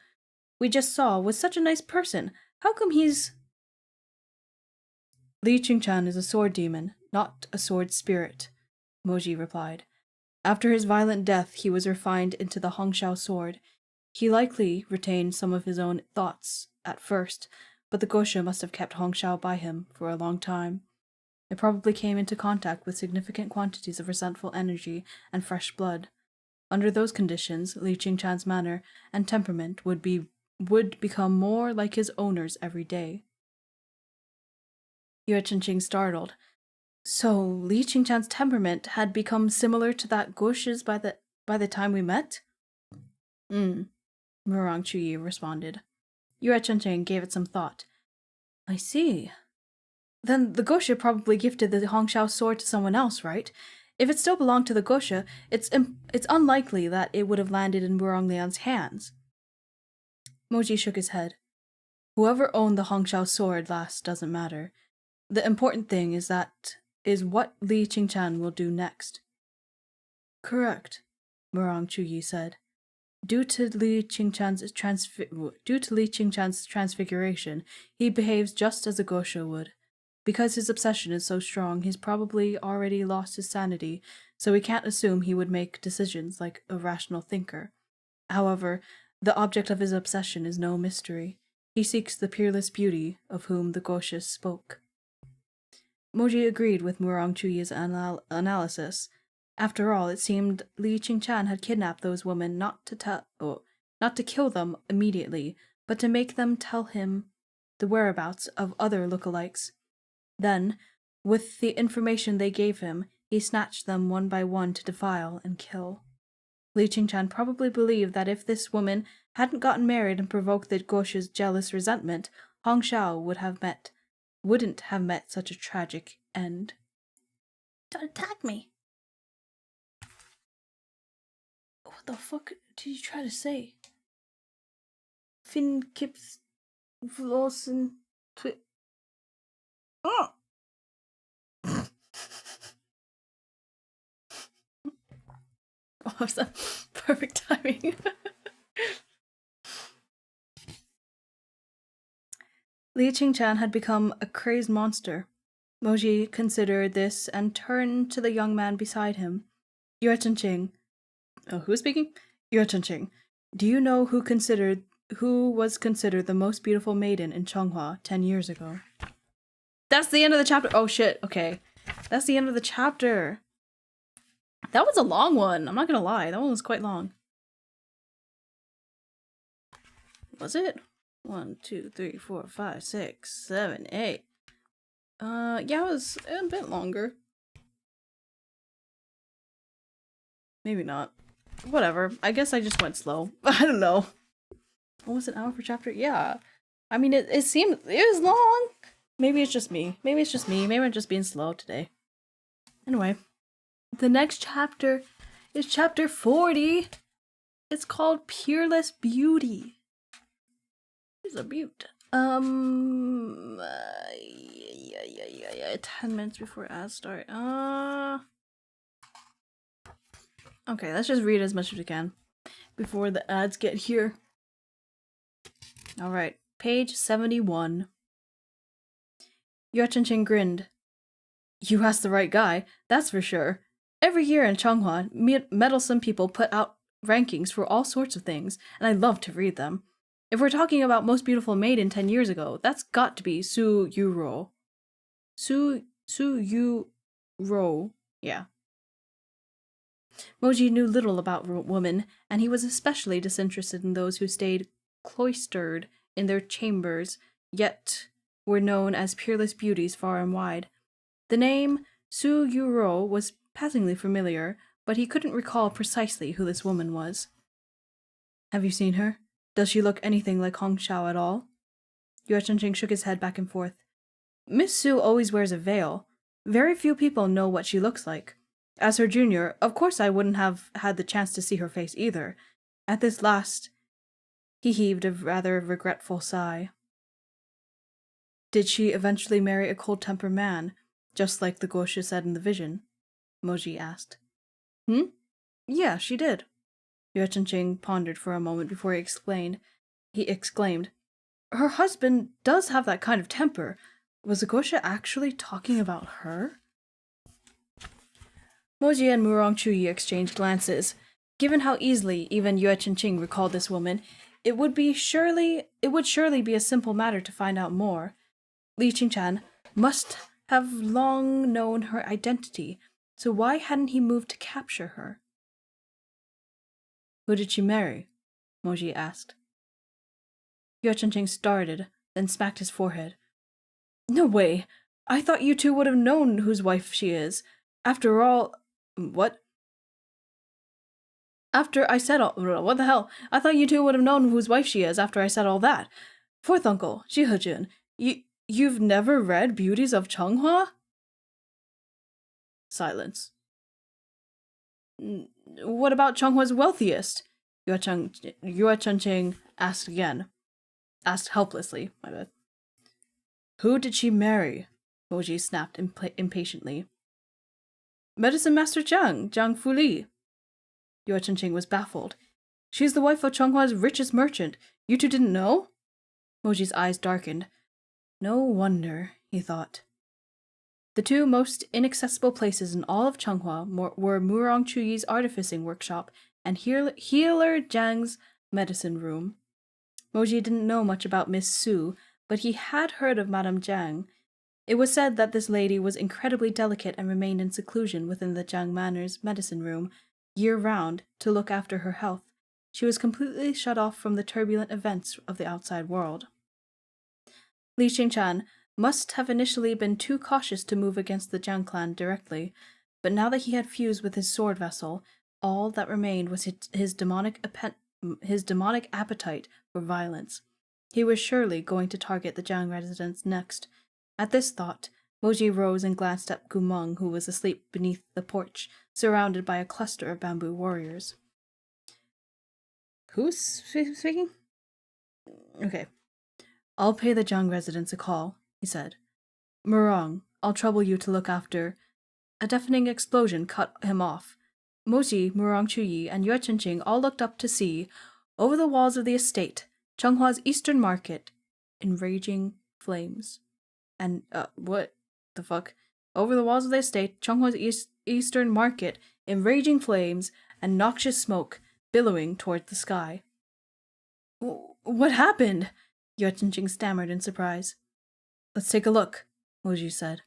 we just saw was such a nice person. How come he's... Li Qingchan is a sword demon, not a sword spirit, Moji replied. After his violent death, he was refined into the Hongshao sword. He likely retained some of his own thoughts at first, but the Guoshi must have kept Hongshao by him for a long time. It probably came into contact with significant quantities of resentful energy and fresh blood. Under those conditions, Li Qingchan's manner and temperament would become more like his owner's every day. Yue Chenqing startled. So Li Qingchan's temperament had become similar to that Guoshi's by the time we met? Murong Chuyi responded. Yue Chenqing gave it some thought. I see. Then the Guoshi probably gifted the Hongshao sword to someone else, right? If it still belonged to the Guoshi, it's unlikely that it would have landed in Wuronglian's hands. Moji shook his head. Whoever owned the Hongshao sword last doesn't matter. The important thing is what Li Qingchan will do next. Correct, Murong Chuyi said. Due to Li Qingchan's transfiguration, he behaves just as a Gosho would. Because his obsession is so strong, he's probably already lost his sanity, so we can't assume he would make decisions like a rational thinker. However, the object of his obsession is no mystery. He seeks the peerless beauty of whom the Goshis spoke. Moji agreed with Murong Chuyi's analysis. After all, it seemed Li Qingchan had kidnapped those women not to kill them immediately, but to make them tell him the whereabouts of other lookalikes. Then, with the information they gave him, he snatched them one by one to defile and kill. Li Qingchan probably believed that if this woman hadn't gotten married and provoked the Goshi's jealous resentment, Hong Shao wouldn't have met such a tragic end. Don't attack me! What the fuck did you try to say? Finn Kips Flossen Oh! Oh, was that perfect timing? Li Qingchan had become a crazed monster. Moji considered this and turned to the young man beside him. Yue Chenqing. Oh, who's speaking? Yue Chenqing. Do you know who was considered the most beautiful maiden in Chonghua 10 years ago? That's the end of the chapter. Oh shit, okay. That's the end of the chapter. That was a long one. I'm not gonna lie. That one was quite long. Was it? 1, 2, 3, 4, 5, 6, 7, 8. Yeah, it was a bit longer. Maybe not. Whatever. I guess I just went slow. I don't know. Almost an hour per chapter? Yeah. I mean, it seemed... It was long. Maybe it's just me. Maybe I'm just being slow today. Anyway. The next chapter is chapter 40. It's called Peerless Beauty. It's a beaut. 10 minutes before ads start. Okay, let's just read as much as we can before the ads get here. Alright, page 71. Yue Chenqing grinned. You asked the right guy, that's for sure. Every year in Chonghua, meddlesome people put out rankings for all sorts of things, and I love to read them. If we're talking about most beautiful maiden 10 years ago, that's got to be Su Yuro. Su Yuro, yeah. Moji knew little about women, and he was especially disinterested in those who stayed cloistered in their chambers, yet were known as peerless beauties far and wide. The name Su Yuro was passingly familiar, but he couldn't recall precisely who this woman was. Have you seen her? Does she look anything like Hong Shao at all? Yue Chenqing shook his head back and forth. Miss Su always wears a veil. Very few people know what she looks like. As her junior, of course I wouldn't have had the chance to see her face either. At this last, he heaved a rather regretful sigh. Did she eventually marry a cold-tempered man, just like the Guoshi said in the vision? Moji asked. Yeah, she did. Yue Chenqing pondered for a moment before he exclaimed, Her husband does have that kind of temper. Was the Guoshi actually talking about her? Moji and Murong Chuyi exchanged glances. Given how easily even Yue Chenqing recalled this woman, it would surely be a simple matter to find out more. Li Qingchan must have long known her identity, so why hadn't he moved to capture her? Who did she marry? Moji asked. Yue Chenqing started, then smacked his forehead. No way! I thought you two would have known whose wife she is. After all... What? After I said all... What the hell? I thought you two would have known whose wife she is after I said all that. Fourth uncle, Ji Hejun, you've never read Beauties of Chonghua? Silence. What about Chonghua's wealthiest? Yue Chunqing asked again. Asked helplessly, my bad. Who did she marry? Moji snapped impatiently. Medicine Master Jiang Fuli. Yue Chunqing was baffled. She's the wife of Chonghua's richest merchant. You two didn't know? Moji's eyes darkened. No wonder, he thought. The two most inaccessible places in all of Changhua were Murong Chuyi's artificing workshop and Healer Jiang's medicine room. Moji didn't know much about Miss Su, but he had heard of Madame Jiang. It was said that this lady was incredibly delicate and remained in seclusion within the Jiang Manor's medicine room year-round to look after her health. She was completely shut off from the turbulent events of the outside world. Li Qingchan must have initially been too cautious to move against the Jiang clan directly, but now that he had fused with his sword vessel, all that remained was his demonic appetite for violence. He was surely going to target the Jiang residents next. At this thought, Moji rose and glanced at Gumeng, who was asleep beneath the porch, surrounded by a cluster of bamboo warriors. Who's speaking? Okay. I'll pay the Jiang residents a call, he said. Murong, I'll trouble you to look after. A deafening explosion cut him off. Moji, Murong Chuyi, and Yue Chenqing all looked up to see, over the walls of the estate, Chenghua's eastern market, in raging flames. And, what the fuck? Over the walls of the estate, Chenghua's eastern market, in raging flames and noxious smoke, billowing toward the sky. What happened? Yue Chenqing stammered in surprise. Let's take a look, Moji said.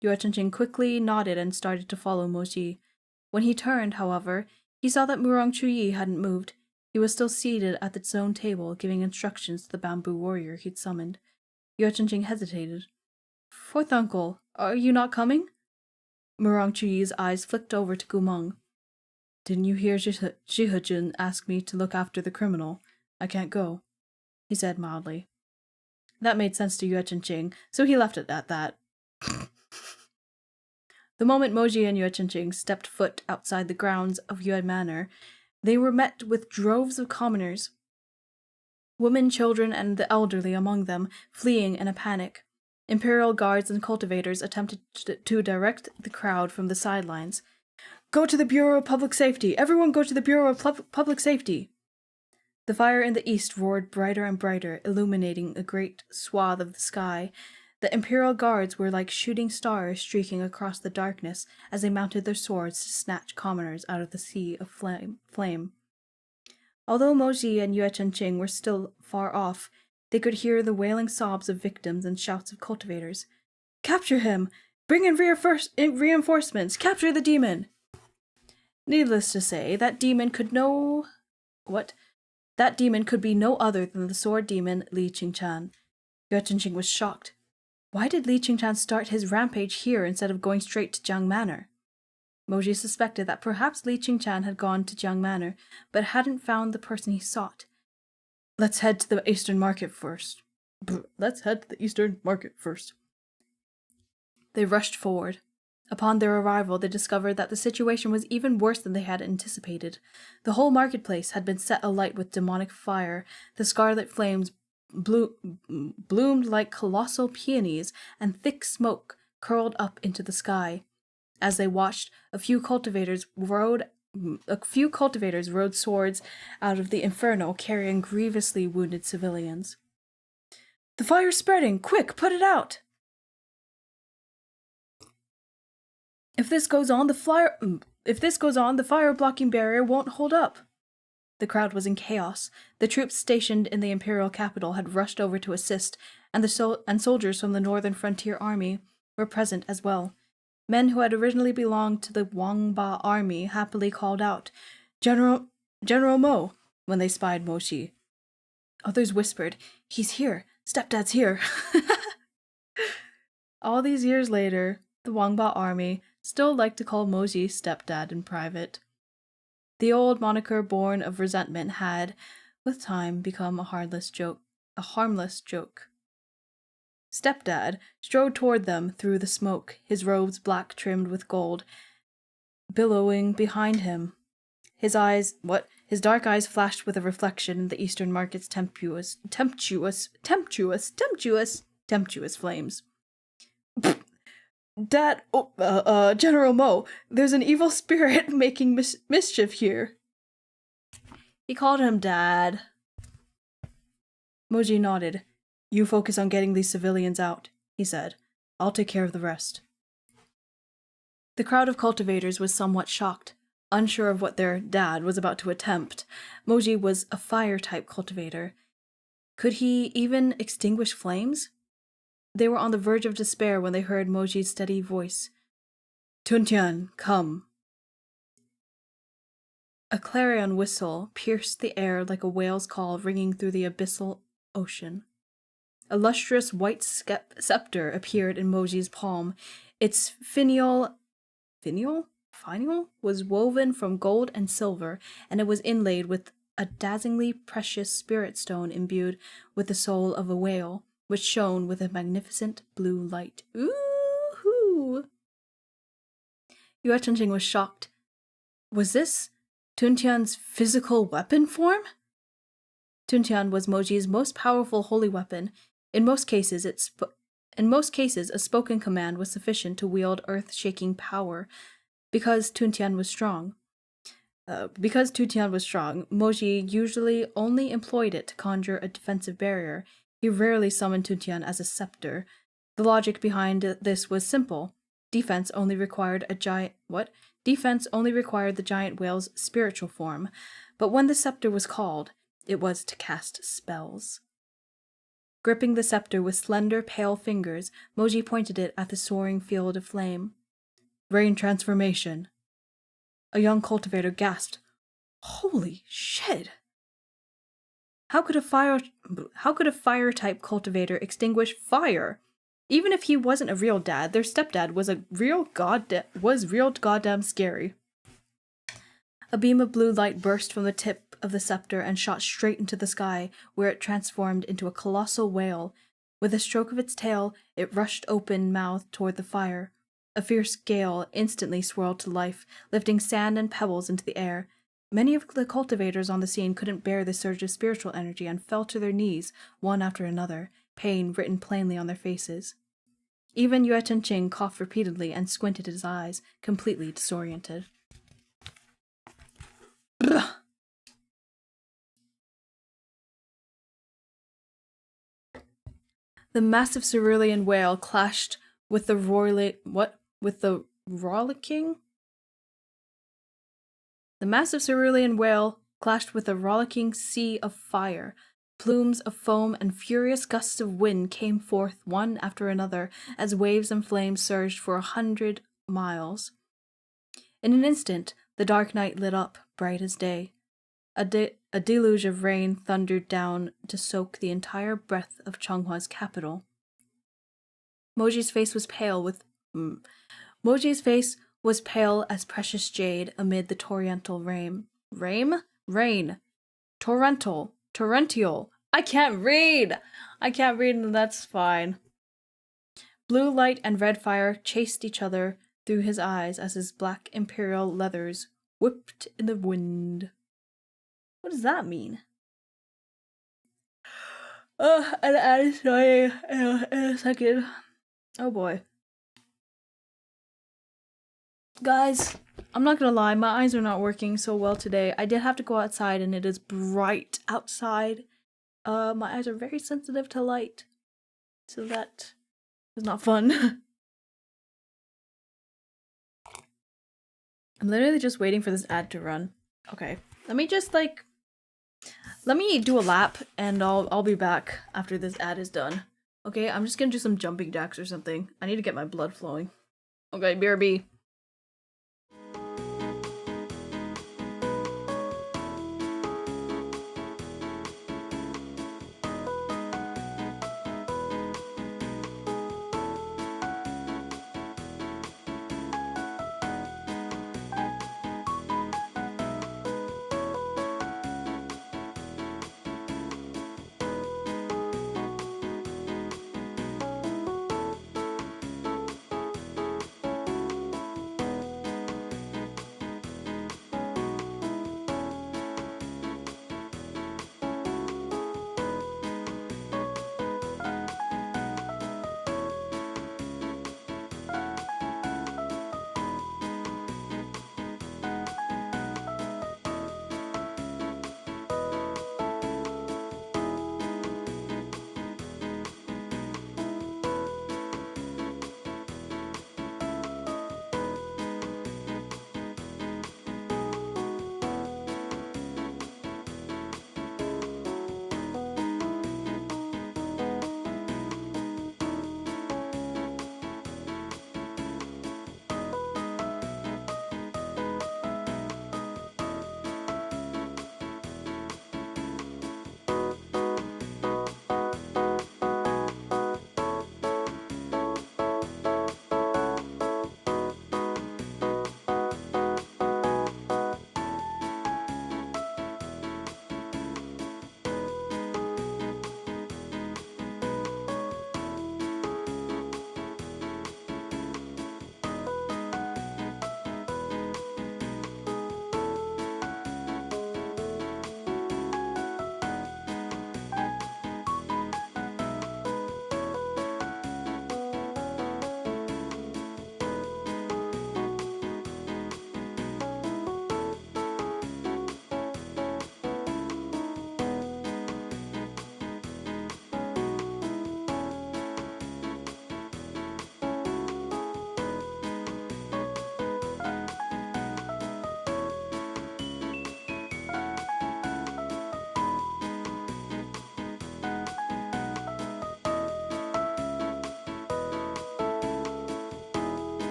Yue Chenqing quickly nodded and started to follow Moji. When he turned, however, he saw that Murong Chuyi hadn't moved. He was still seated at the stone table, giving instructions to the bamboo warrior he'd summoned. Yue Chenqing hesitated. Fourth uncle, are you not coming? Murong Chuyi's eyes flicked over to Gumeng. Didn't you hear Zhihejun ask me to look after the criminal? I can't go, he said mildly. That made sense to Yue Chenqing, so he left it at that. The moment Moji and Yue Chenqing stepped foot outside the grounds of Yue Manor, they were met with droves of commoners, women, children, and the elderly among them, fleeing in a panic. Imperial guards and cultivators attempted to direct the crowd from the sidelines. Go to the Bureau of Public Safety! Everyone go to the Bureau of Public Safety! The fire in the east roared brighter and brighter, illuminating a great swath of the sky. The Imperial guards were like shooting stars streaking across the darkness as they mounted their swords to snatch commoners out of the sea of flame. Although Moji and Yue Chenqing were still far off, they could hear the wailing sobs of victims and shouts of cultivators. Capture him! Bring in reinforcements! Capture the demon! Needless to say, that demon could be no other than the sword demon Li Qingchan. Yue Chenqing was shocked. Why did Li Qingchan start his rampage here instead of going straight to Jiang Manor? Moji suspected that perhaps Li Qingchan had gone to Jiang Manor, but hadn't found the person he sought. Let's head to the eastern market first. They rushed forward. Upon their arrival, they discovered that the situation was even worse than they had anticipated. The whole marketplace had been set alight with demonic fire. The scarlet flames bloomed like colossal peonies, and thick smoke curled up into the sky. As they watched, a few cultivators rode swords out of the inferno, carrying grievously wounded civilians. The fire's spreading! Quick, put it out! If this goes on, the fire-blocking barrier won't hold up. The crowd was in chaos. The troops stationed in the imperial capital had rushed over to assist, and soldiers from the Northern Frontier Army were present as well. Men who had originally belonged to the Wangba army happily called out, General Mo, when they spied Moshi. Others whispered, He's here! Stepdad's here! All these years later, the Wangba army still liked to call Moji stepdad in private. The old moniker born of resentment had, with time, become a harmless joke. Stepdad strode toward them through the smoke, his robes black trimmed with gold. billowing behind him. His dark eyes flashed with a reflection in the Eastern market's temptuous flames. Dad, General Mo, there's an evil spirit making mischief here. He called him Dad. Moji nodded. You focus on getting these civilians out, he said. I'll take care of the rest. The crowd of cultivators was somewhat shocked, unsure of what their dad was about to attempt. Moji was a fire-type cultivator. Could he even extinguish flames? They were on the verge of despair when they heard Moji's steady voice. Tuntian, come. A clarion whistle pierced the air like a whale's call ringing through the abyssal ocean. A lustrous white scepter appeared in Moji's palm. Its finial was woven from gold and silver, and it was inlaid with a dazzlingly precious spirit stone imbued with the soul of a whale, which shone with a magnificent blue light. Ooh-hoo! Yue Chengqing was shocked. Was this Tuntian's physical weapon form? Tuntian was Moji's most powerful holy weapon. In most cases, a spoken command was sufficient to wield earth-shaking power. Because Tuntian was strong, Moji usually only employed it to conjure a defensive barrier. He rarely summoned Tuntian as a scepter. The logic behind this was simple. Defense only required the giant whale's spiritual form. But when the scepter was called, it was to cast spells. Gripping the scepter with slender, pale fingers, Moji pointed it at the soaring field of flame. Rain transformation. A young cultivator gasped. Holy shit! How could a fire-type cultivator extinguish fire? Even if he wasn't a real dad, their stepdad was real goddamn scary. A beam of blue light burst from the tip of the scepter and shot straight into the sky, where it transformed into a colossal whale. With a stroke of its tail, it rushed open-mouthed toward the fire. A fierce gale instantly swirled to life, lifting sand and pebbles into the air. Many of the cultivators on the scene couldn't bear the surge of spiritual energy and fell to their knees, one after another, pain written plainly on their faces. Even Yue Chengqing coughed repeatedly and squinted his eyes, completely disoriented. The massive cerulean whale clashed with the rollicking? The massive cerulean whale clashed with a rollicking sea of fire. Plumes of foam and furious gusts of wind came forth one after another as waves and flames surged for 100 miles. In an instant, the dark night lit up, bright as day. A deluge of rain thundered down to soak the entire breadth of Chenghua's capital. Moji's face was pale as precious jade amid the torrential rain. Torrential. I can't read, and that's fine. Blue light and red fire chased each other through his eyes as his black imperial leathers whipped in the wind. What does that mean? An ad is starting in a second. Oh boy. Guys, I'm not gonna lie, my eyes are not working so well today. I did have to go outside and it is bright outside. My eyes are very sensitive to light. So that is not fun. I'm literally just waiting for this ad to run. Okay. Let me do a lap and I'll be back after this ad is done. Okay, I'm just gonna do some jumping jacks or something. I need to get my blood flowing. Okay, BRB.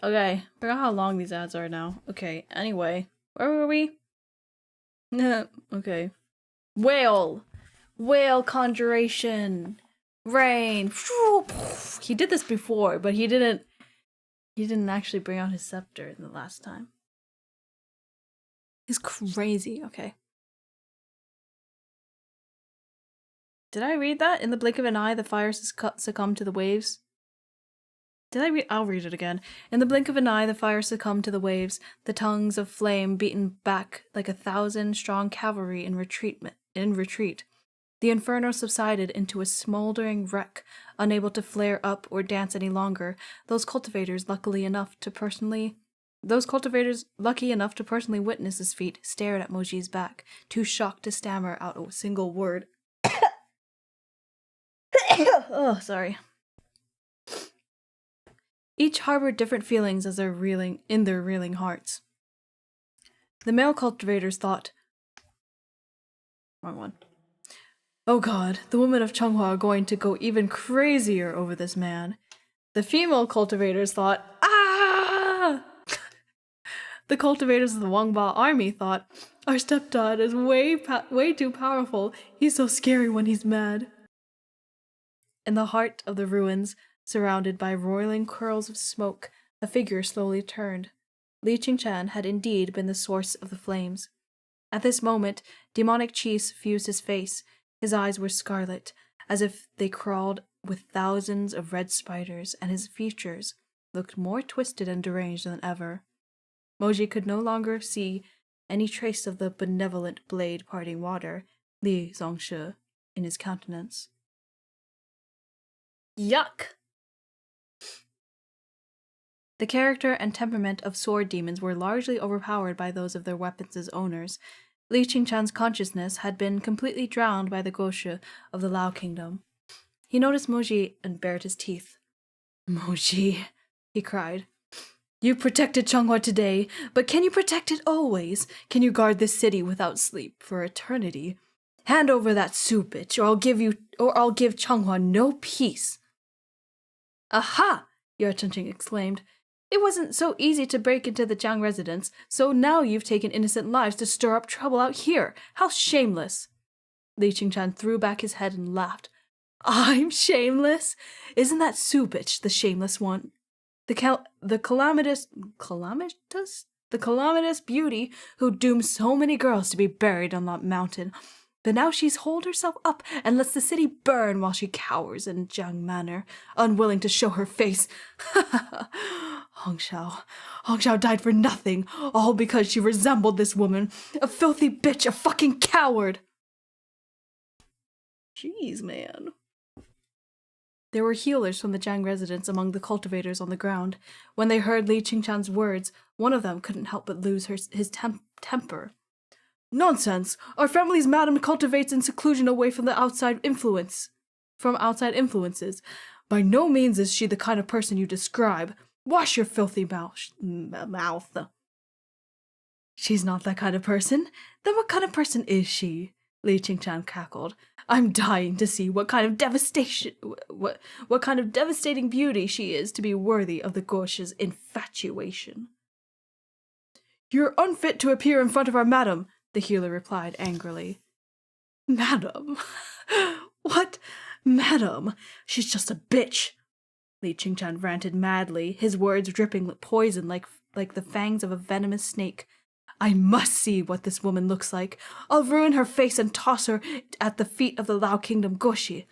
Okay, forgot how long these ads are now. Okay, anyway. Where were we? Okay. Whale! Whale conjuration! Rain! He did this before, but he didn't actually bring out his scepter in the last time. It's crazy. Okay. Did I read that? In the blink of an eye, the fire succumbed to the waves. Did I read? I'll read it again. In the blink of an eye, the fire succumbed to the waves, the tongues of flame beaten back like 1,000 strong cavalry in retreat. The inferno subsided into a smoldering wreck, unable to flare up or dance any longer. Those cultivators lucky enough to personally witness his feat stared at Moji's back, too shocked to stammer out a single word. Oh, sorry. Each harbored different feelings as they're reeling in their reeling hearts. The male cultivators thought, wrong one. Oh god, the women of Changhua are going to go even crazier over this man. The female cultivators thought, ah! The cultivators of the Wangba army thought, our stepdad is way too powerful. He's so scary when he's mad. In the heart of the ruins, surrounded by roiling curls of smoke, a figure slowly turned. Li Qingchan had indeed been the source of the flames. At this moment, demonic chi suffused his face. His eyes were scarlet, as if they crawled with thousands of red spiders, and his features looked more twisted and deranged than ever. Moji could no longer see any trace of the benevolent blade parting water, Li Zongshi, in his countenance. Yuck! The character and temperament of sword demons were largely overpowered by those of their weapons' owners. Li Qingchan's consciousness had been completely drowned by the Guoshi of the Lao Kingdom. He noticed Moji and bared his teeth. Moji, he cried. You protected Changhua today, but can you protect it always? Can you guard this city without sleep for eternity? Hand over that Su bitch, or I'll give Changhua no peace. Aha! Yarchunching exclaimed. It wasn't so easy to break into the Jiang residence, so now you've taken innocent lives to stir up trouble out here. How shameless! Li Qingchan threw back his head and laughed. I'm shameless? Isn't that Su bitch the shameless one? The calamitous beauty who doomed so many girls to be buried on that mountain. But now she's holed herself up and lets the city burn while she cowers in Jiang Manor, unwilling to show her face. Hong Xiao died for nothing, all because she resembled this woman. A filthy bitch, a fucking coward. Jeez, man. There were healers from the Jiang residence among the cultivators on the ground. When they heard Li Qingchan's words, one of them couldn't help but lose his temper. Nonsense! Our family's madam cultivates in seclusion away from outside influences. By no means is she the kind of person you describe. Wash your filthy mouth. She's not that kind of person. Then what kind of person is she? Li Qingchan cackled. I'm dying to see what kind of devastating beauty she is to be worthy of the Guoshi's infatuation. You're unfit to appear in front of our madam, the healer replied angrily. Madam? What? Madam? She's just a bitch. Li Qingchan ranted madly, his words dripping poison like the fangs of a venomous snake. I must see what this woman looks like. I'll ruin her face and toss her at the feet of the Lao Kingdom Guoshi.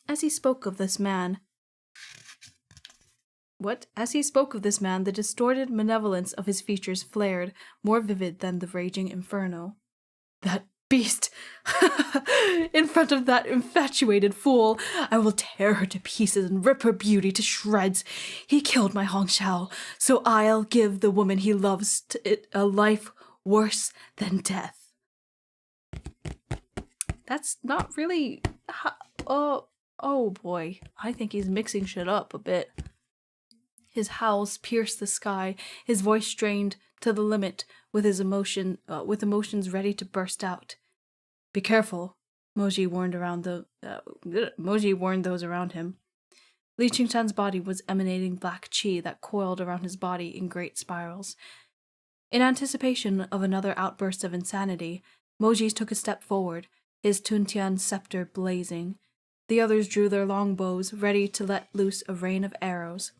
As he spoke of this man, the distorted malevolence of his features flared, more vivid than the raging inferno. That beast! In front of that infatuated fool, I will tear her to pieces and rip her beauty to shreds. He killed my Hong Xiao, so I'll give the woman he loves a life worse than death. That's not really... Oh boy, I think he's mixing shit up a bit. His howls pierced the sky, his voice strained to the limit with emotions ready to burst out. Be careful, Moji warned those around him. Li Qingchan's body was emanating black qi that coiled around his body in great spirals. In anticipation of another outburst of insanity, Mojis took a step forward, his Tuntian scepter blazing. The others drew their longbows, ready to let loose a rain of arrows.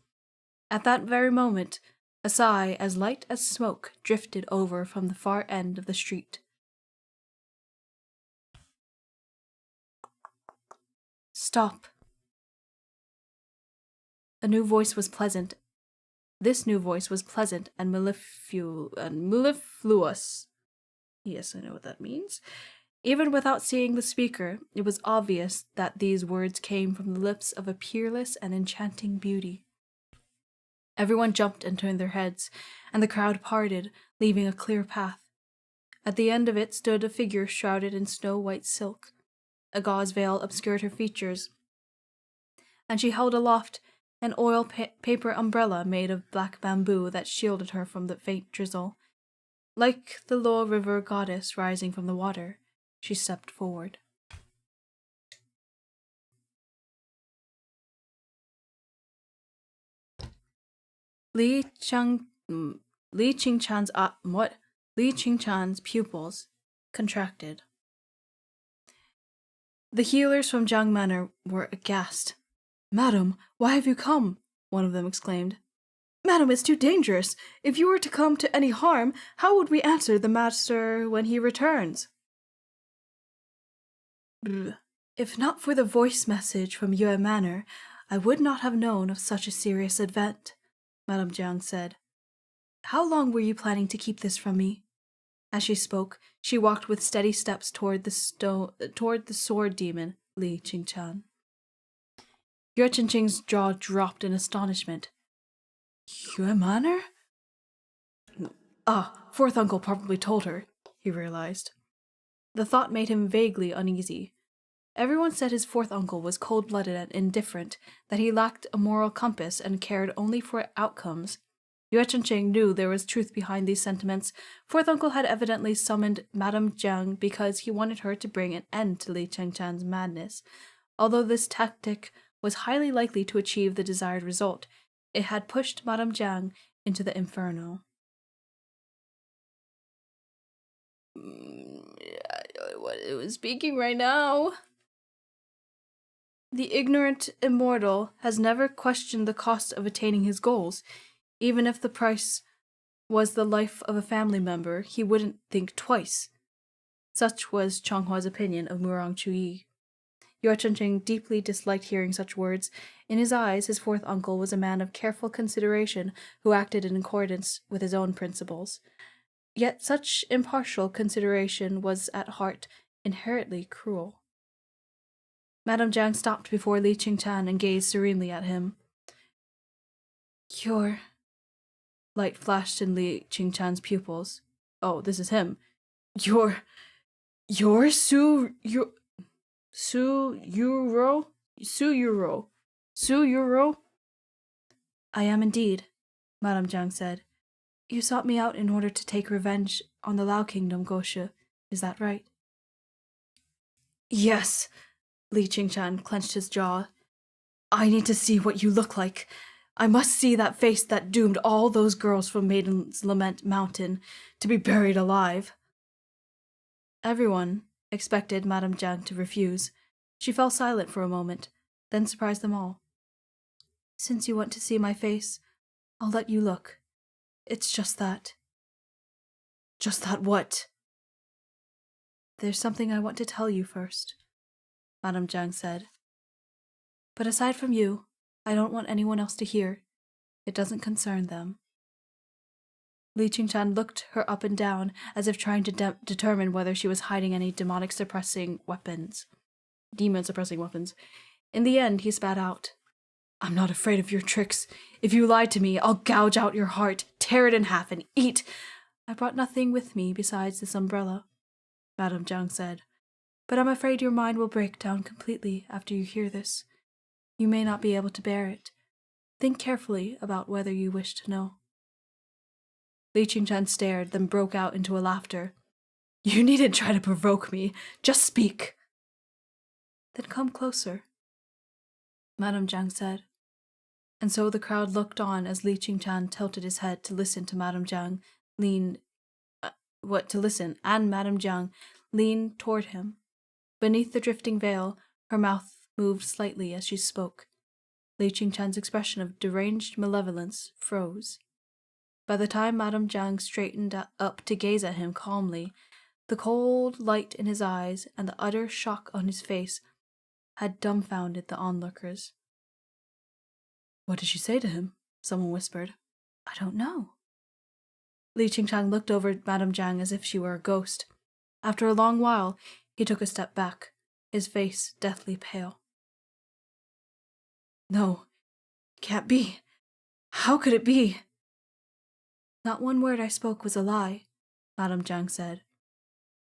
At that very moment, a sigh as light as smoke drifted over from the far end of the street. Stop. A new voice was pleasant. This new voice was pleasant and mellifluous. Yes, I know what that means. Even without seeing the speaker, it was obvious that these words came from the lips of a peerless and enchanting beauty. Everyone jumped and turned their heads, and the crowd parted, leaving a clear path. At the end of it stood a figure shrouded in snow-white silk. A gauze veil obscured her features, and she held aloft an oil paper umbrella made of black bamboo that shielded her from the faint drizzle. Like the Low River goddess rising from the water, she stepped forward. Li Qingchan's pupils contracted. The healers from Jiang Manor were aghast. "Madam, why have you come?" one of them exclaimed. "Madam, it's too dangerous. If you were to come to any harm, how would we answer the master when he returns?" "If not for the voice message from Yue Manor, I would not have known of such a serious event," Madame Jiang said. "How long were you planning to keep this from me?" As she spoke, she walked with steady steps toward the sword demon, Li Qingchan. Yue Qingqing's jaw dropped in astonishment. "Yue Manor?" Fourth uncle probably told her, he realized. The thought made him vaguely uneasy. Everyone said his fourth uncle was cold-blooded and indifferent, that he lacked a moral compass and cared only for outcomes. Yue Qingqing knew there was truth behind these sentiments. Fourth uncle had evidently summoned Madame Jiang because he wanted her to bring an end to Li Qingchan's madness. Although this tactic was highly likely to achieve the desired result, it had pushed Madame Jiang into the inferno. What it was speaking right now. The ignorant immortal has never questioned the cost of attaining his goals. Even if the price was the life of a family member, he wouldn't think twice. Such was Changhua's opinion of Murong Chuyi. Yue Qingqing deeply disliked hearing such words. In his eyes, his fourth uncle was a man of careful consideration who acted in accordance with his own principles. Yet such impartial consideration was at heart inherently cruel. Madame Jiang stopped before Li Qingchan and gazed serenely at him. "Your..." Light flashed in Li Qingchan's pupils. "Oh, this is him. You're Su Yuro?" "I am indeed," Madame Jiang said. "You sought me out in order to take revenge on the Lao Kingdom, Guoshi. Is that right?" "Yes." Li Qingchan clenched his jaw. "I need to see what you look like. I must see that face that doomed all those girls from Maiden's Lament Mountain to be buried alive." Everyone expected Madame Jiang to refuse. She fell silent for a moment, then surprised them all. "Since you want to see my face, I'll let you look. It's just that." "Just that what?" "There's something I want to tell you first," Madame Jiang said. "But aside from you, I don't want anyone else to hear. It doesn't concern them." Li Qingchan looked her up and down, as if trying to determine whether she was hiding any demon-suppressing weapons. In the end, he spat out, "I'm not afraid of your tricks. If you lie to me, I'll gouge out your heart, tear it in half, and eat." "I brought nothing with me besides this umbrella," Madame Jiang said. "But I'm afraid your mind will break down completely after you hear this. You may not be able to bear it. Think carefully about whether you wish to know." Li Qingchan stared, then broke out into a laughter. "You needn't try to provoke me. Just speak." "Then come closer," Madame Jiang said. And so the crowd looked on as Li Qingchan tilted his head to listen to Madame Jiang lean and Madame Jiang leaned toward him. Beneath the drifting veil, her mouth moved slightly as she spoke. Li Qingchan's expression of deranged malevolence froze. By the time Madame Jiang straightened up to gaze at him calmly, the cold light in his eyes and the utter shock on his face had dumbfounded the onlookers. "What did she say to him?" someone whispered. "I don't know." Li Qingchang looked over at Madame Jiang as if she were a ghost. After a long while, he took a step back, his face deathly pale. "No, it can't be. How could it be?" "Not one word I spoke was a lie," Madame Jiang said.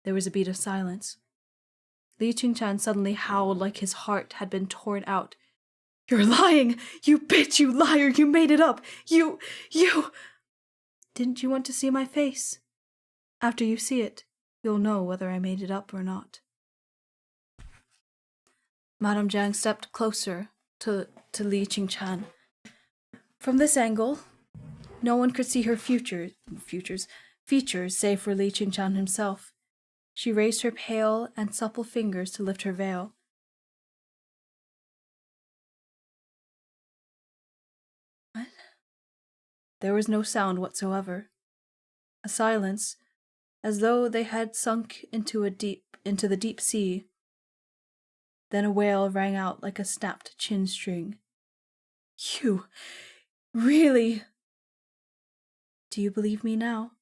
There was a beat of silence. Li Qingchan suddenly howled like his heart had been torn out. "You're lying! You bitch! You liar! You made it up! You... Didn't you want to see my face? After you see it, you'll know whether I made it up or not." Madame Jiang stepped closer to Li Qingchan. From this angle, no one could see her features save for Li Qingchan himself. She raised her pale and supple fingers to lift her veil. What? There was no sound whatsoever. A silence, as though they had sunk into the deep sea. Then a wail rang out like a snapped chin string. "You... really..." "Do you believe me now?"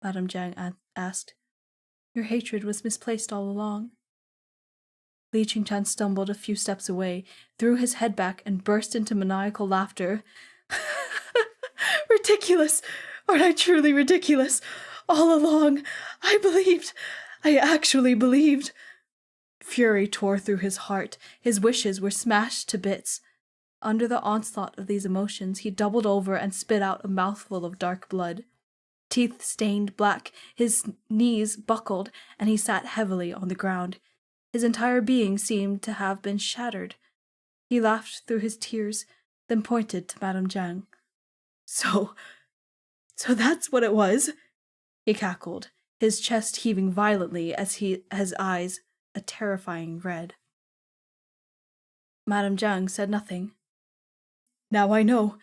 Madame Jiang asked. "Your hatred was misplaced all along." Li Qingchan stumbled a few steps away, threw his head back, and burst into maniacal laughter. "Ridiculous! Aren't I truly ridiculous? All along, I actually believed." Fury tore through his heart. His wishes were smashed to bits. Under the onslaught of these emotions, he doubled over and spit out a mouthful of dark blood. Teeth stained black, his knees buckled, and he sat heavily on the ground. His entire being seemed to have been shattered. He laughed through his tears, then pointed to Madame Jiang. So that's what it was," he cackled, his chest heaving violently as his eyes a terrifying red. Madame Jiang said nothing. "Now I know.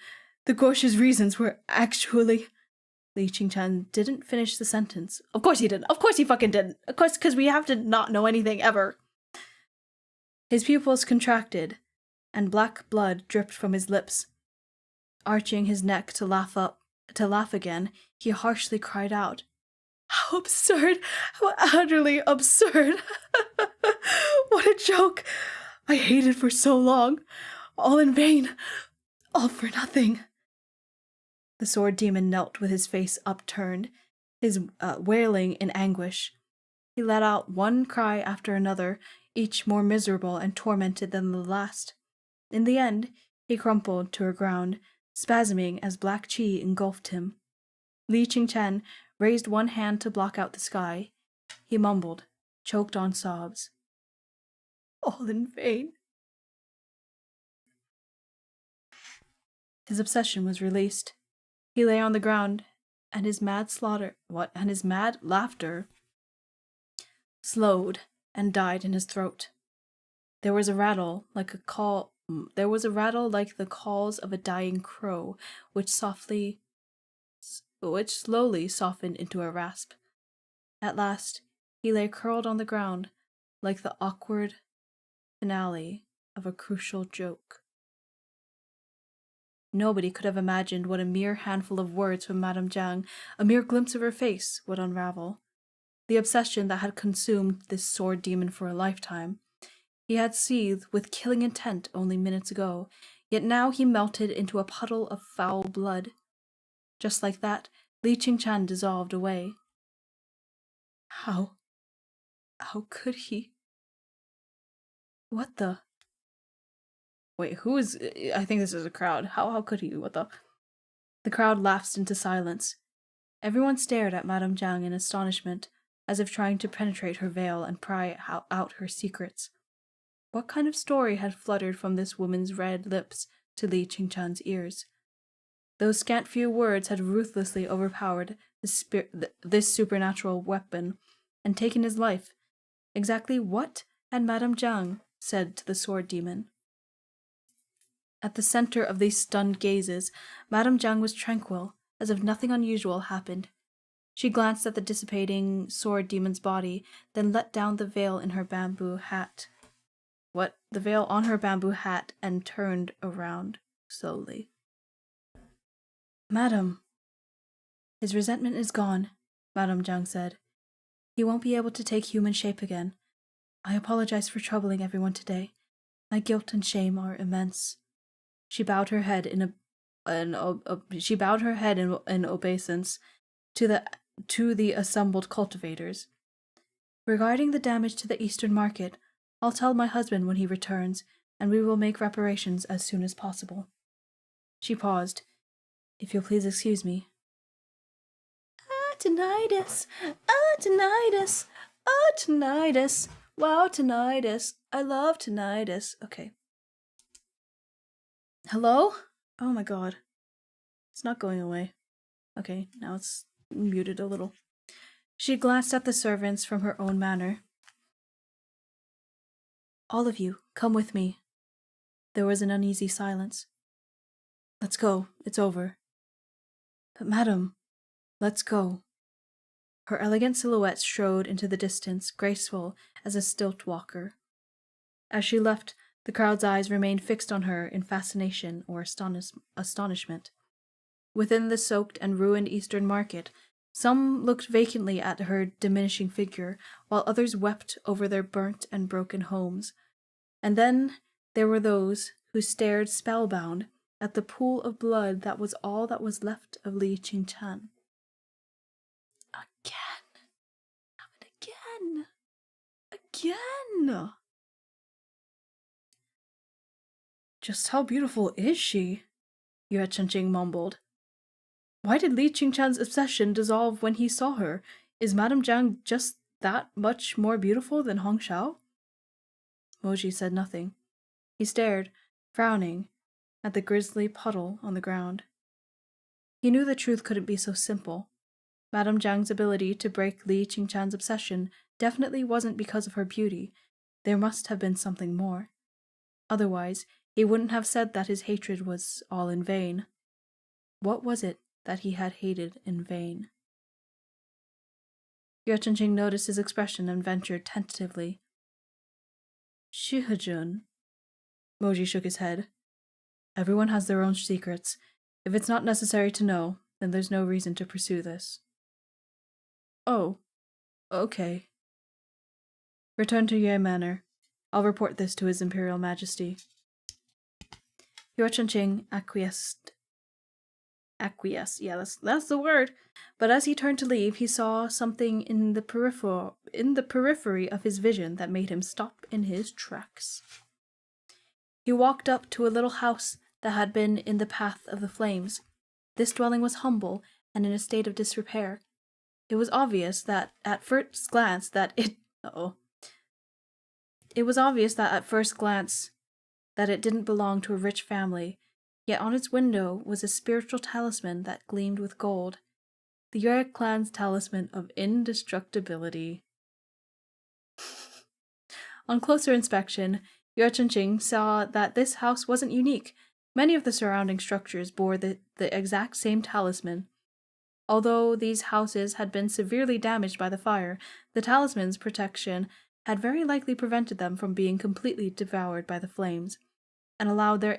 The Guoshi's reasons were actually..." Li Qingchan didn't finish the sentence. Of course he didn't. Of course he fucking didn't. Of course, because we have to not know anything ever. His pupils contracted, and black blood dripped from his lips. Arching his neck to laugh again, he harshly cried out, "How absurd! How utterly absurd! What a joke! I hated for so long. All in vain. All for nothing." The sword demon knelt with his face upturned, his wailing in anguish. He let out one cry after another, each more miserable and tormented than the last. In the end, he crumpled to the ground, spasming as black chi engulfed him. Li Qingchan raised one hand to block out the sky. He mumbled, choked on sobs. "All in vain." His obsession was released. He lay on the ground, and his mad laughter slowed and died in his throat. There was a rattle like the calls of a dying crow, which slowly softened into a rasp. At last, he lay curled on the ground, like the awkward finale of a crucial joke. Nobody could have imagined what a mere handful of words from Madame Jiang, a mere glimpse of her face, would unravel. The obsession that had consumed this sword demon for a lifetime. He had seethed with killing intent only minutes ago, yet now he melted into a puddle of foul blood. Just like that, Li Qingchan dissolved away. How could he? What the? Wait, who is... I think this is a crowd. How could he? What the? The crowd lapsed into silence. Everyone stared at Madame Jiang in astonishment, as if trying to penetrate her veil and pry out her secrets. What kind of story had fluttered from this woman's red lips to Li Qingchan's ears. Those scant few words had ruthlessly overpowered this supernatural weapon and taken his life. Exactly what had Madame Zhang said to the sword demon? At the center of these stunned gazes, Madame Zhang was tranquil, as if nothing unusual happened. She glanced at the dissipating sword demon's body, then let down the veil in her bamboo hat. The veil on her bamboo hat, and turned around slowly. Madam. His resentment is gone, Madame Zhang said. He won't be able to take human shape again. I apologize for troubling everyone today. My guilt and shame are immense. She bowed her head in obeisance to the assembled cultivators. Regarding the damage to the Eastern market, I'll tell my husband when he returns, and we will make reparations as soon as possible. She paused. If you'll please excuse me. Tinnitus! Tinnitus! Tinnitus! Wow, tinnitus! I love tinnitus. Okay. Hello? Oh my god. It's not going away. Okay, now it's muted a little. She glanced at the servants from her own manor. All of you, come with me. There was an uneasy silence. Let's go. It's over. But madam, let's go. Her elegant silhouette strode into the distance, graceful as a stilt walker. As she left, the crowd's eyes remained fixed on her in fascination or astonishment. Within the soaked and ruined Eastern market, some looked vacantly at her diminishing figure, while others wept over their burnt and broken homes. And then there were those who stared spellbound at the pool of blood that was all that was left of Li Qingchan. Again. Just how beautiful is she? Yue Chenqing mumbled. Why did Li Qingchan's obsession dissolve when he saw her? Is Madame Zhang just that much more beautiful than Hong Xiao? Moji said nothing. He stared, frowning, at the grisly puddle on the ground. He knew the truth couldn't be so simple. Madame Zhang's ability to break Li Qingchan's obsession definitely wasn't because of her beauty. There must have been something more. Otherwise, he wouldn't have said that his hatred was all in vain. What was it that he had hated in vain? Yue Chenqing noticed his expression and ventured tentatively. Shihajun. Moji shook his head. Everyone has their own secrets. If it's not necessary to know, then there's no reason to pursue this. Oh, okay. Return to Yue Manor. I'll report this to His Imperial Majesty. Yue Chenqing acquiesced. Yeah, that's the word. But as he turned to leave, he saw something in the periphery of his vision that made him stop in his tracks. He walked up to a little house that had been in the path of the flames. This dwelling was humble and in a state of disrepair. It was obvious that at first glance that it didn't belong to a rich family, yet on its window was a spiritual talisman that gleamed with gold. The Yue clan's talisman of indestructibility. On closer inspection, Yue Chenqing saw that this house wasn't unique. Many of the surrounding structures bore the exact same talisman. Although these houses had been severely damaged by the fire, the talisman's protection had very likely prevented them from being completely devoured by the flames, and allowed their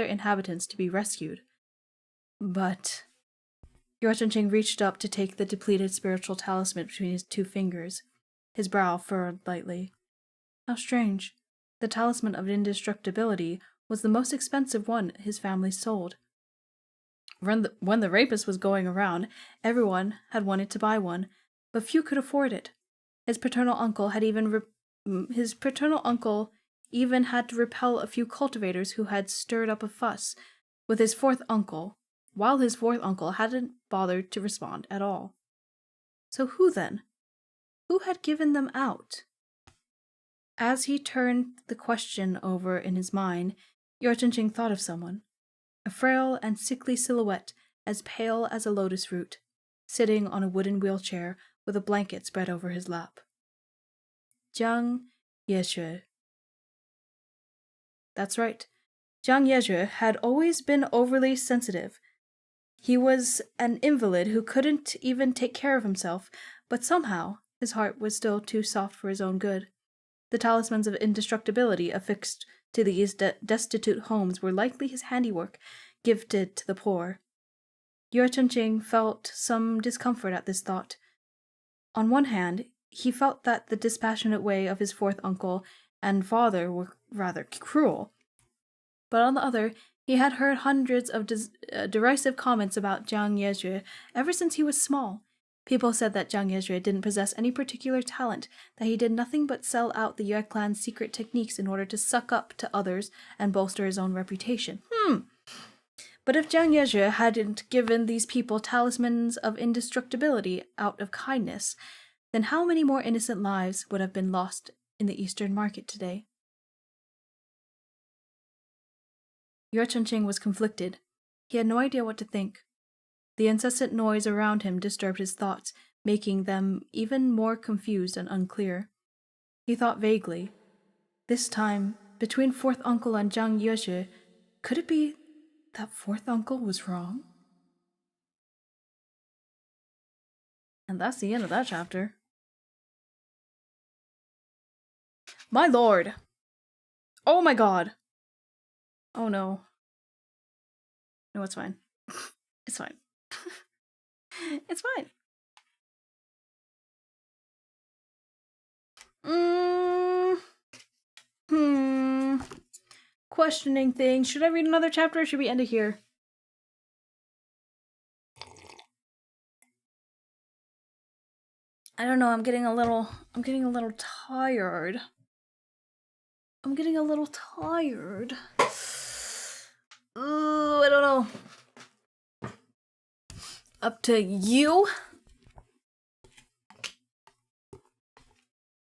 inhabitants to be rescued. But Yue Chenqing reached up to take the depleted spiritual talisman between his two fingers. His brow furrowed lightly. How strange. The talisman of indestructibility was the most expensive one his family sold. When the rapist was going around, everyone had wanted to buy one, but few could afford it. His paternal uncle even had to repel a few cultivators who had stirred up a fuss with his fourth uncle, while his fourth uncle hadn't bothered to respond at all. So who then? Who had given them out? As he turned the question over in his mind, Yor Chunqing thought of someone, a frail and sickly silhouette as pale as a lotus root, sitting on a wooden wheelchair with a blanket spread over his lap. Jiang Yezhe. That's right. Jiang Yezhe had always been overly sensitive. He was an invalid who couldn't even take care of himself, but somehow his heart was still too soft for his own good. The talismans of indestructibility affixed to these destitute homes were likely his handiwork, gifted to the poor. Yor Chunqing felt some discomfort at this thought. On one hand, he felt that the dispassionate way of his fourth uncle and father were rather cruel. But on the other, he had heard hundreds of derisive comments about Jiang Yezhe ever since he was small. People said that Jiang Yezhe didn't possess any particular talent, that he did nothing but sell out the Yue clan's secret techniques in order to suck up to others and bolster his own reputation. But if Jiang Yezhe hadn't given these people talismans of indestructibility out of kindness, then how many more innocent lives would have been lost in the Eastern market today? Yor Chunqing was conflicted. He had no idea what to think. The incessant noise around him disturbed his thoughts, making them even more confused and unclear. He thought vaguely. This time, between fourth uncle and Jiang Yezhe, could it be that fourth uncle was wrong? And that's the end of that chapter. My lord! Oh my god! Oh no. No, it's fine. It's fine. It's fine. Questioning things. Should I read another chapter or should we end it here? I don't know, I'm getting a little tired. Ooh, I don't know. Up to you?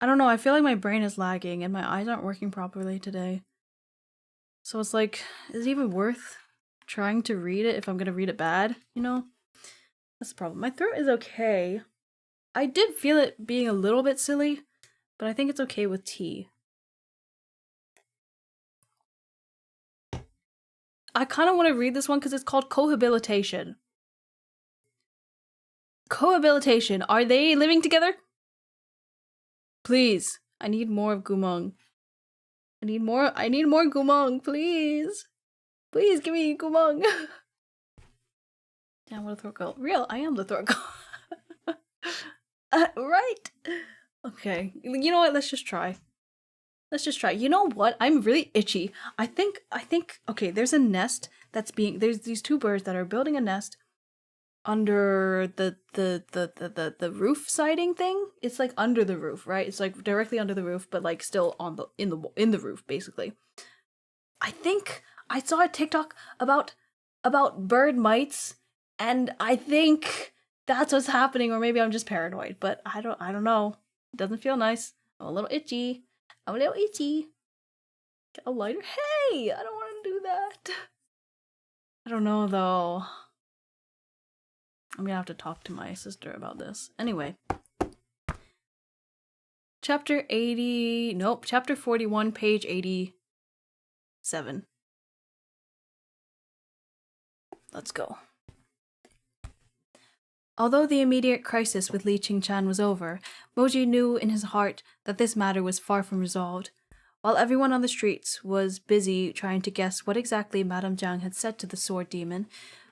I don't know, I feel like my brain is lagging and my eyes aren't working properly today. So it's like, is it even worth trying to read it if I'm gonna read it bad, you know? That's the problem. My throat is okay. I did feel it being a little bit silly, but I think it's okay with tea. I kind of want to read this one because it's called Cohabilitation. Cohabilitation. Are they living together? Please. I need more of Gumong. I need more Gumong, please. Please give me Gumong. Damn, what a throat goat. Real, I am the throat goat. Right. Okay. You know what? Let's just try. You know what? I'm really itchy. I think, okay, there's a nest that's there's these two birds that are building a nest under the roof siding thing. It's like under the roof, right? It's like directly under the roof, but like still on in the roof, basically. I think I saw a TikTok about bird mites, and I think that's what's happening, or maybe I'm just paranoid, but I don't know. It doesn't feel nice. I'm a little itchy. Get a lighter. Hey, I don't want to do that. I don't know though. I'm gonna have to talk to my sister about this. Anyway. Chapter 41, page 87. Let's go. Although the immediate crisis with Li Qingchan was over, Moji knew in his heart that this matter was far from resolved. While everyone on the streets was busy trying to guess what exactly Madame Jiang had said to the sword demon,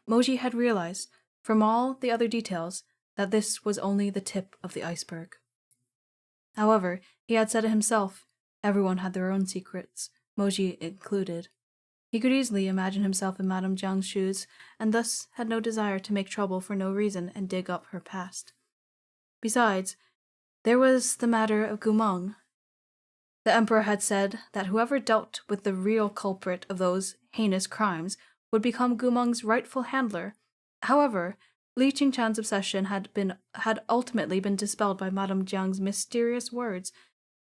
Moji had realized, from all the other details, that this was only the tip of the iceberg. However, he had said it himself, everyone had their own secrets, Moji included. He could easily imagine himself in Madame Jiang's shoes, and thus had no desire to make trouble for no reason and dig up her past. Besides, there was the matter of Gumong. The Emperor had said that whoever dealt with the real culprit of those heinous crimes would become Gumong's rightful handler. However, Li Qingchan's obsession had ultimately been dispelled by Madame Jiang's mysterious words.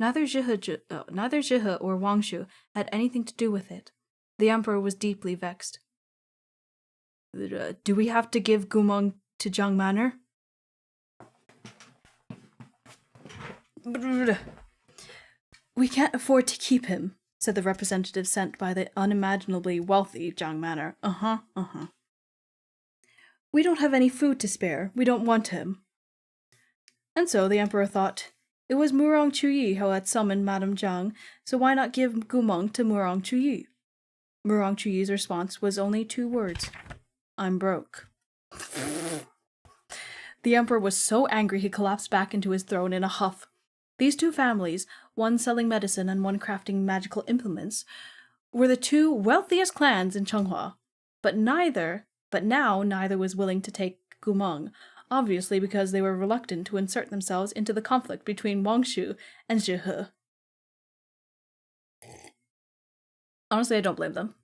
Neither Zhihe or Wangshu had anything to do with it. The emperor was deeply vexed. Do we have to give Gumong to Jiang Manor? We can't afford to keep him, said the representative sent by the unimaginably wealthy Jiang Manor. We don't have any food to spare. We don't want him. And so the emperor thought, it was Murong Chuyi who had summoned Madame Jiang, so why not give Gumong to Murong Chuyi? Murong Chuyi's response was only 2 words. I'm broke. The emperor was so angry he collapsed back into his throne in a huff. These 2 families, one selling medicine and one crafting magical implements, were the 2 wealthiest clans in Changhua. But now neither was willing to take Gumong, obviously because they were reluctant to insert themselves into the conflict between Wangshu and Zhihe. Honestly, I don't blame them.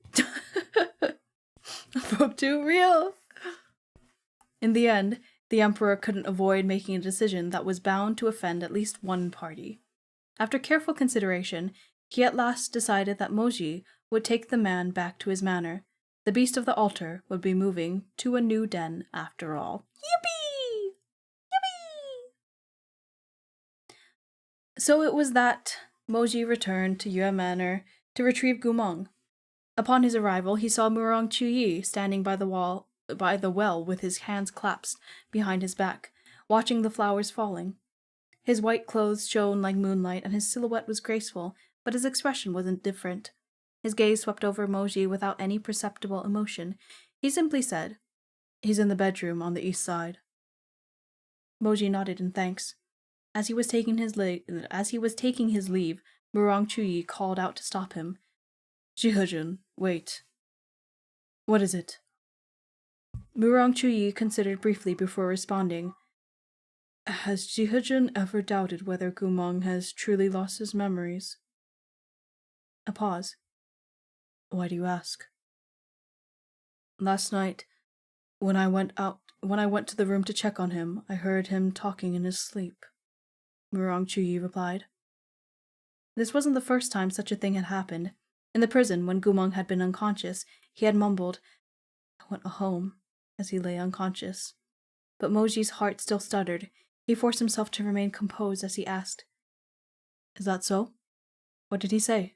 Vol.2 real! In the end, the emperor couldn't avoid making a decision that was bound to offend at least one party. After careful consideration, he at last decided that Moji would take the man back to his manor. The beast of the altar would be moving to a new den after all. Yippee! Yippee! So it was that Moji returned to Yue Manor to retrieve Gumong. Upon his arrival, he saw Murong Chuyi standing by the well with his hands clasped behind his back, watching the flowers falling. His white clothes shone like moonlight, and his silhouette was graceful, but his expression was indifferent. His gaze swept over Moji without any perceptible emotion. He simply said, "He's in the bedroom on the east side." Moji nodded in thanks. As he was taking his leave, Murong Chuyi called out to stop him. "Jihejun, wait." "What is it?" Murong Chuyi considered briefly before responding. "Has Jihejun ever doubted whether Gumong has truly lost his memories?" A pause. "Why do you ask?" "Last night, when I went to the room to check on him, I heard him talking in his sleep," Murong Chuyi replied. This wasn't the first time such a thing had happened. In the prison, when Gumong had been unconscious, he had mumbled, "I want a home," as he lay unconscious. But Moji's heart still stuttered. He forced himself to remain composed as he asked, "Is that so? What did he say?"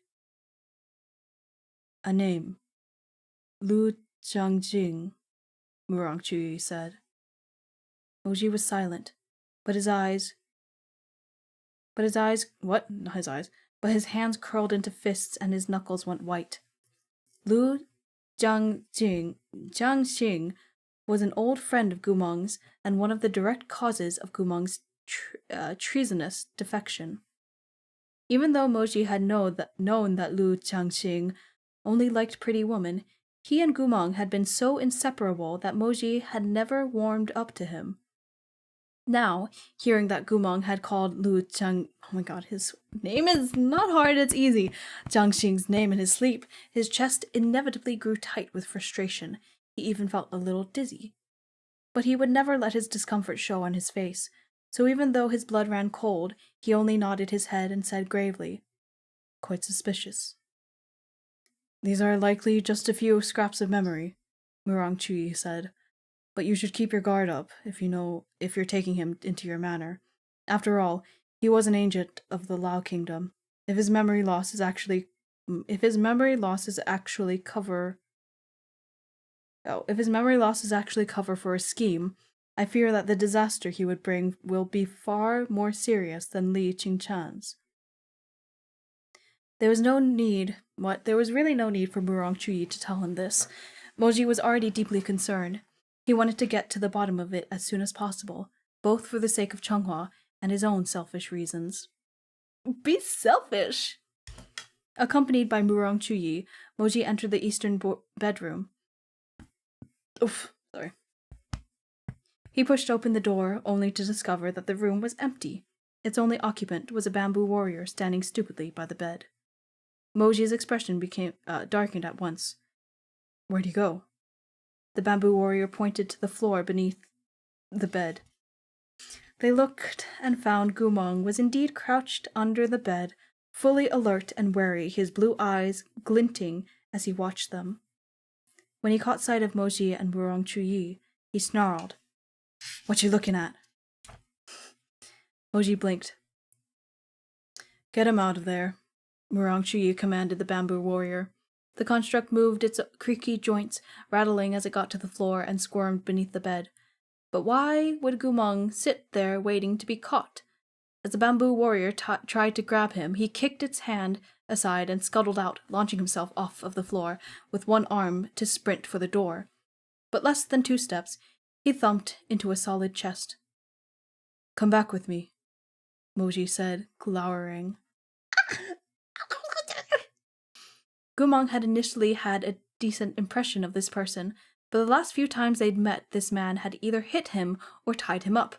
"A name. Lu Jiangjing," Murong Chuyi said. Moji was silent, but his hands curled into fists and his knuckles went white. Lu Jiangxing was an old friend of Gumong's and one of the direct causes of Gumong's treasonous defection. Even though Moji had known that Lu Jiangxing only liked pretty women, he and Gumong had been so inseparable that Moji had never warmed up to him. Now, hearing that Gumong had called Lu Jiang... Oh my god, his name is not hard, it's easy. Jiangxing's name in his sleep, his chest inevitably grew tight with frustration. He even felt a little dizzy. But he would never let his discomfort show on his face, so even though his blood ran cold, he only nodded his head and said gravely, "Quite suspicious." "These are likely just a few scraps of memory," Murong Chuyi said. "But you should keep your guard up if you're taking him into your manor. After all, he was an agent of the Lao Kingdom. If his memory loss is actually cover for a scheme, I fear that the disaster he would bring will be far more serious than Li Qingchan's." There was really no need for Murong Chuyi to tell him this. Moji was already deeply concerned. He wanted to get to the bottom of it as soon as possible, both for the sake of Changhua and his own selfish reasons. Be selfish! Accompanied by Murong Chuyi, Moji entered the eastern bedroom. Sorry. He pushed open the door, only to discover that the room was empty. Its only occupant was a bamboo warrior standing stupidly by the bed. Moji's expression became darkened at once. "Where'd he go?" The bamboo warrior pointed to the floor beneath the bed. They looked and found Gumong was indeed crouched under the bed, fully alert and wary, his blue eyes glinting as he watched them. When he caught sight of Moji and Wurong Chuyi, he snarled, "What you looking at?" Moji blinked. "Get him out of there," Wurong Chuyi commanded the bamboo warrior. The construct moved its creaky joints, rattling as it got to the floor and squirmed beneath the bed. But why would Gumong sit there waiting to be caught? As the bamboo warrior tried to grab him, he kicked its hand aside and scuttled out, launching himself off of the floor with one arm to sprint for the door. But less than 2 steps, he thumped into a solid chest. "Come back with me," Moji said, glowering. Gumong had initially had a decent impression of this person, but the last few times they'd met, this man had either hit him or tied him up.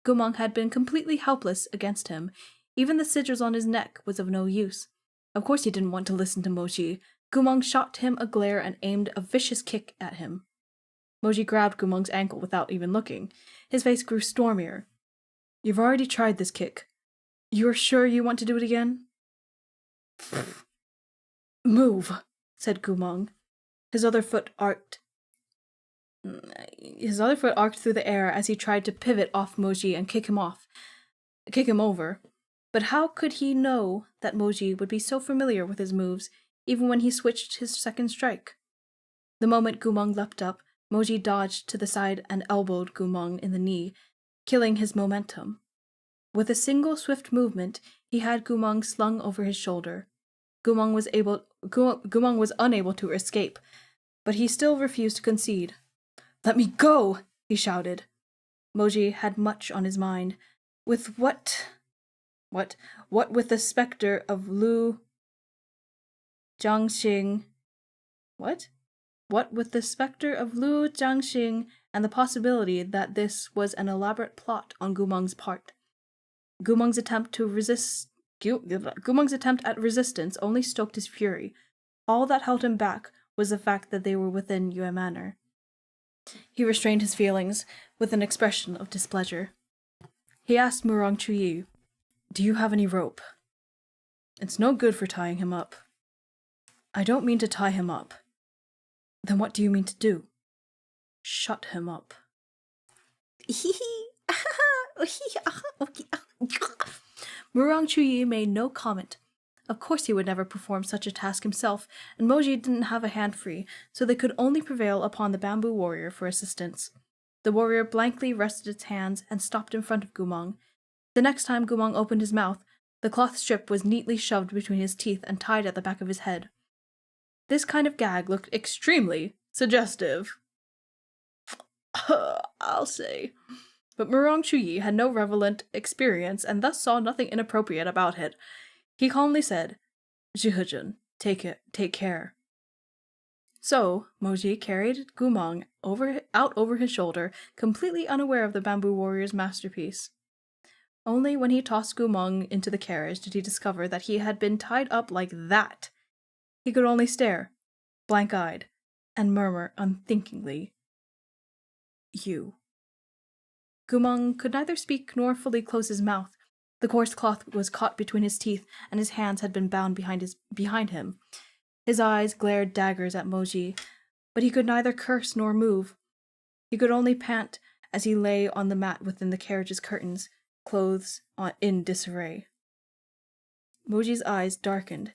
Gumong had been completely helpless against him. Even the sigils on his neck was of no use. Of course he didn't want to listen to Moji. Gumong shot him a glare and aimed a vicious kick at him. Moji grabbed Gumong's ankle without even looking. His face grew stormier. "You've already tried this kick. You're sure you want to do it again?" "Move," said Gumong. His other foot arced through the air as he tried to pivot off Moji and kick him over. But how could he know that Moji would be so familiar with his moves, even when he switched his second strike? The moment Gumong leapt up, Moji dodged to the side and elbowed Gumong in the knee, killing his momentum. With a single swift movement, he had Gumong slung over his shoulder. Gumong was unable to escape, but he still refused to concede. "Let me go!" he shouted. Moji had much on his mind. What with the specter of Lu Jiangxing? What with the specter of Lu Jiangxing and the possibility that this was an elaborate plot on Gumong's part? Gumong's attempt at resistance only stoked his fury. All that held him back was the fact that they were within Yue Manor. He restrained his feelings with an expression of displeasure. He asked Wurong Chuyi, "Do you have any rope?" "It's no good for tying him up." "I don't mean to tie him up." "Then what do you mean to do?" "Shut him up." Wurong Chuyi made no comment. Of course he would never perform such a task himself, and Moji didn't have a hand free, so they could only prevail upon the bamboo warrior for assistance. The warrior blankly rested its hands and stopped in front of Gumong. The next time Gumong opened his mouth, the cloth strip was neatly shoved between his teeth and tied at the back of his head. This kind of gag looked extremely suggestive. I'll say. But Wurong Chuyi had no relevant experience and thus saw nothing inappropriate about it. He calmly said, "Zhihejun, take care." So, Moji carried Gumong out over his shoulder, completely unaware of the bamboo warrior's masterpiece. Only when he tossed Gumong into the carriage did he discover that he had been tied up like that. He could only stare, blank-eyed, and murmur unthinkingly, "You." Gumong could neither speak nor fully close his mouth. The coarse cloth was caught between his teeth, and his hands had been bound behind him. His eyes glared daggers at Moji, but he could neither curse nor move. He could only pant as he lay on the mat within the carriage's curtains, clothes in disarray. Moji's eyes darkened.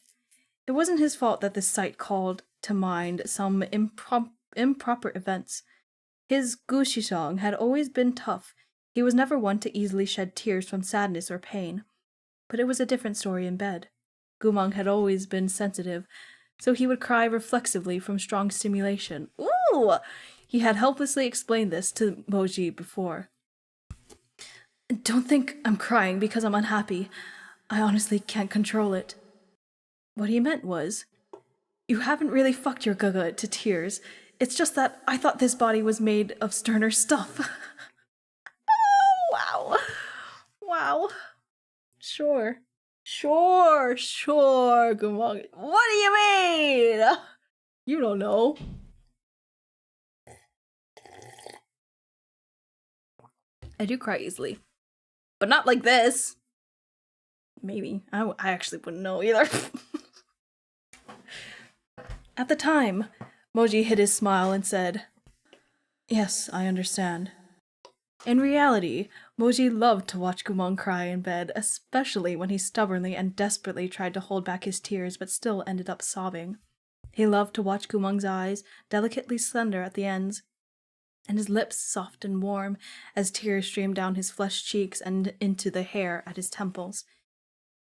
It wasn't his fault that this sight called to mind some improper events. His Guoshi song had always been tough. He was never one to easily shed tears from sadness or pain. But it was a different story in bed. Gumong had always been sensitive, so he would cry reflexively from strong stimulation. Ooh! He had helplessly explained this to Moji before. "Don't think I'm crying because I'm unhappy. I honestly can't control it." What he meant was, "You haven't really fucked your gaga to tears. It's just that I thought this body was made of sterner stuff." Oh, wow. Wow. Sure, Gumong. What do you mean? You don't know. I do cry easily. But not like this. Maybe. I actually wouldn't know either. At the time, Moji hid his smile and said, "Yes, I understand." In reality, Moji loved to watch Gumong cry in bed, especially when he stubbornly and desperately tried to hold back his tears but still ended up sobbing. He loved to watch Gumong's eyes, delicately slender at the ends, and his lips soft and warm as tears streamed down his flushed cheeks and into the hair at his temples.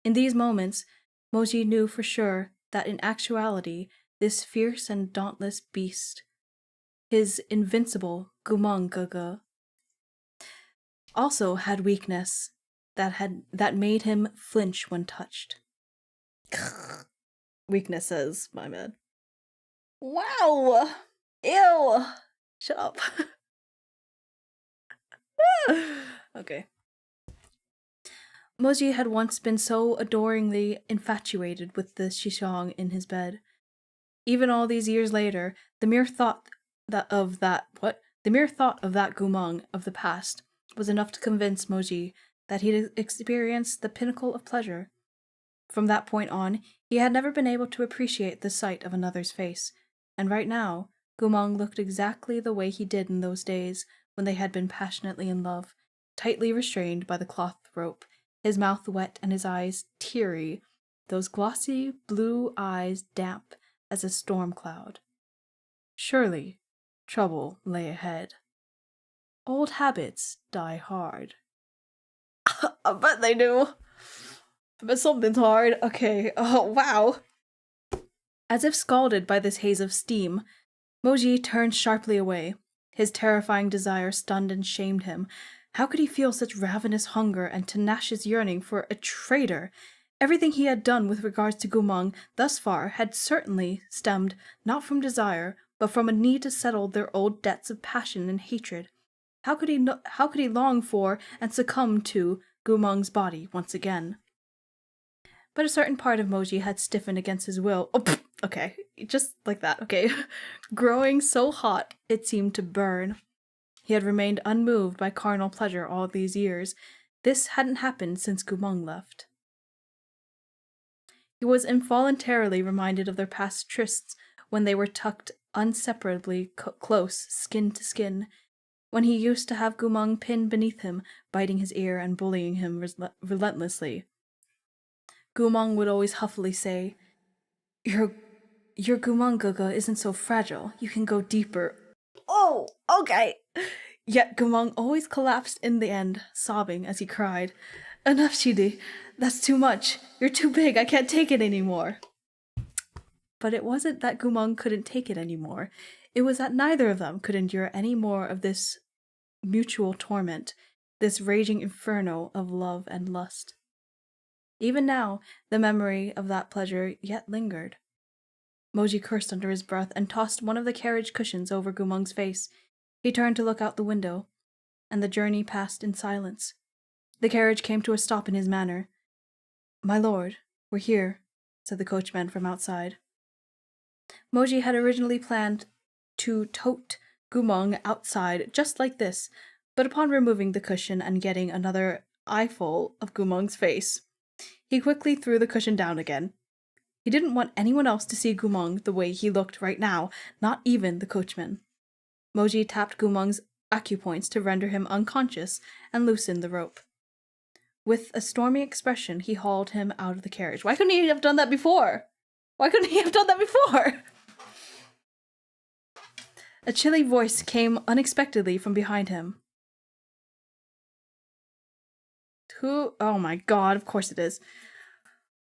In these moments, Moji knew for sure that in actuality, this fierce and dauntless beast, his invincible Gumong Gaga, also had weakness that made him flinch when touched. Weaknesses, my man. Wow! Ew! Shut up. Okay. Moji had once been so adoringly infatuated with the Shishong in his bed. Even all these years later, the mere thought of that Gumong of the past was enough to convince Moji that he'd experienced the pinnacle of pleasure. From that point on, he had never been able to appreciate the sight of another's face, and right now, Gumong looked exactly the way he did in those days when they had been passionately in love, tightly restrained by the cloth rope, his mouth wet and his eyes teary, those glossy blue eyes damp as a storm cloud. Surely, trouble lay ahead. Old habits die hard. I bet they do. I bet something's hard. Okay. Oh, wow. As if scalded by this haze of steam, Moji turned sharply away. His terrifying desire stunned and shamed him. How could he feel such ravenous hunger and tenacious yearning for a traitor? Everything he had done with regards to Gumong thus far had certainly stemmed not from desire, but from a need to settle their old debts of passion and hatred. How could he long for and succumb to Gumong's body once again? But a certain part of Moji had stiffened against his will. Oh, okay, just like that, okay. Growing so hot, it seemed to burn. He had remained unmoved by carnal pleasure all these years. This hadn't happened since Gumong left. He was involuntarily reminded of their past trysts when they were tucked inseparably close, skin to skin, when he used to have Gumong pinned beneath him, biting his ear and bullying him relentlessly. Gumong would always huffily say, Your Gumong Gaga isn't so fragile. You can go deeper. Oh, okay. Yet Gumong always collapsed in the end, sobbing as he cried, Enough, Shidi. That's too much. You're too big. I can't take it anymore. But it wasn't that Gumong couldn't take it anymore. It was that neither of them could endure any more of this mutual torment, this raging inferno of love and lust. Even now, the memory of that pleasure yet lingered. Moji cursed under his breath and tossed one of the carriage cushions over Gumong's face. He turned to look out the window, and the journey passed in silence. The carriage came to a stop in his manor. My lord, we're here, said the coachman from outside. Moji had originally planned to tote Gumong outside just like this, but upon removing the cushion and getting another eyeful of Gumong's face, he quickly threw the cushion down again. He didn't want anyone else to see Gumong the way he looked right now, not even the coachman. Moji tapped Gumong's acupoints to render him unconscious and loosened the rope. With a stormy expression, he hauled him out of the carriage. Why couldn't he have done that before? A chilly voice came unexpectedly from behind him. Who? Oh my god, of course it is.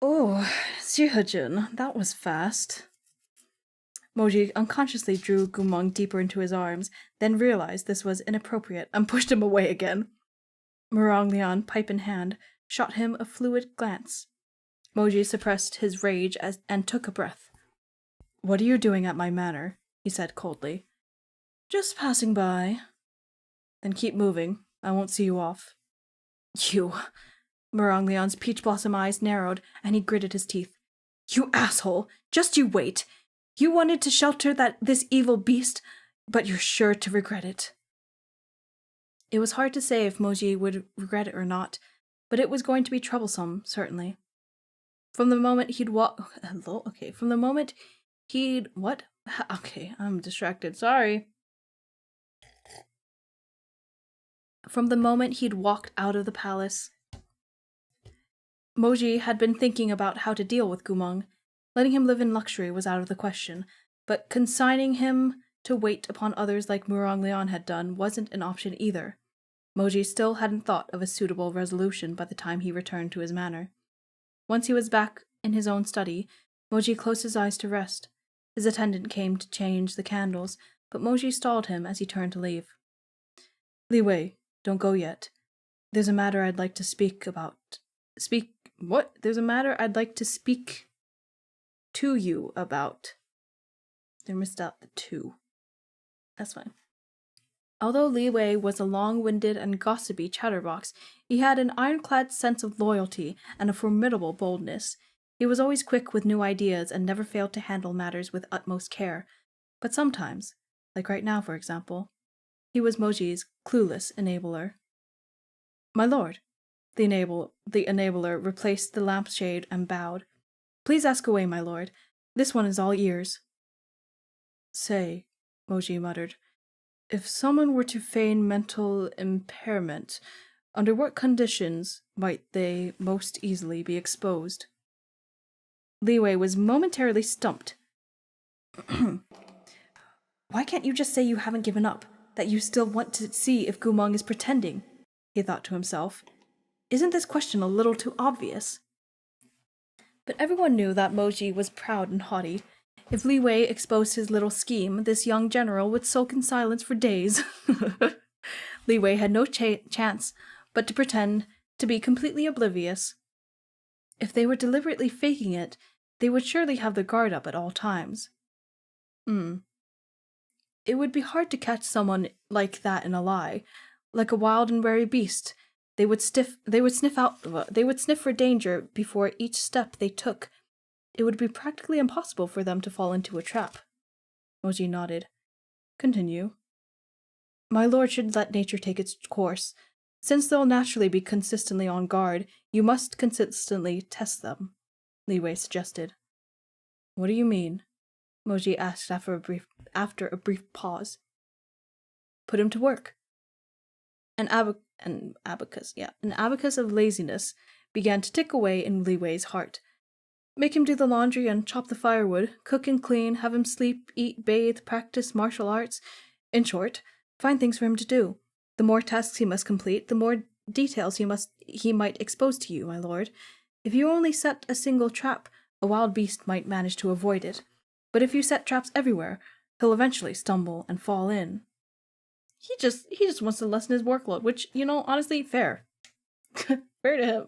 Oh, Sihajun, that was fast. Moji unconsciously drew Gumong deeper into his arms, then realized this was inappropriate and pushed him away again. Meronglion, pipe in hand, shot him a fluid glance. Moji suppressed his rage and took a breath. What are you doing at my manor? He said coldly. Just passing by. Then keep moving. I won't see you off. You. Meronglion's peach blossom eyes narrowed, and he gritted his teeth. You asshole! Just you wait! You wanted to shelter this evil beast, but you're sure to regret it. It was hard to say if Moji would regret it or not, but it was going to be troublesome, certainly. From the moment What? Okay, I'm distracted. Sorry. From the moment he'd walked out of the palace, Moji had been thinking about how to deal with Gumong. Letting him live in luxury was out of the question, but consigning him to wait upon others like Murong Leon had done wasn't an option either. Moji still hadn't thought of a suitable resolution by the time he returned to his manor. Once he was back in his own study, Moji closed his eyes to rest. His attendant came to change the candles, but Moji stalled him as he turned to leave. Li Wei, don't go yet. There's a matter I'd like to speak about. What? There's a matter I'd like to speak to you about. They missed out the two. That's fine. Although Li Wei was a long-winded and gossipy chatterbox, he had an ironclad sense of loyalty and a formidable boldness. He was always quick with new ideas and never failed to handle matters with utmost care. But sometimes, like right now for example, he was Moji's clueless enabler. My lord, the enabler replaced the lampshade and bowed. Please ask away, my lord. This one is all ears. Say, Moji muttered, if someone were to feign mental impairment, under what conditions might they most easily be exposed? Li Wei was momentarily stumped. Why can't you just say you haven't given up, that you still want to see if Gumong is pretending? He thought to himself. Isn't this question a little too obvious? But everyone knew that Moji was proud and haughty. If Li Wei exposed his little scheme, this young general would sulk in silence for days. Li Wei had no chance but to pretend to be completely oblivious. If they were deliberately faking it, they would surely have their guard up at all times. It would be hard to catch someone like that in a lie, like a wild and wary beast. They would sniff for danger before each step they took. It would be practically impossible for them to fall into a trap. Moji nodded. Continue. My lord should let nature take its course. Since they'll naturally be consistently on guard, you must consistently test them, Li Wei suggested. What do you mean? Moji asked after a brief pause. Put him to work. An abacus of laziness began to tick away in Li Wei's heart. Make him do the laundry and chop the firewood, cook and clean, have him sleep, eat, bathe, practice martial arts. In short, find things for him to do. The more tasks he must complete, the more details he might expose to you, my lord. If you only set a single trap, a wild beast might manage to avoid it. But if you set traps everywhere, he'll eventually stumble and fall in. He just wants to lessen his workload, which, honestly, fair. Fair to him.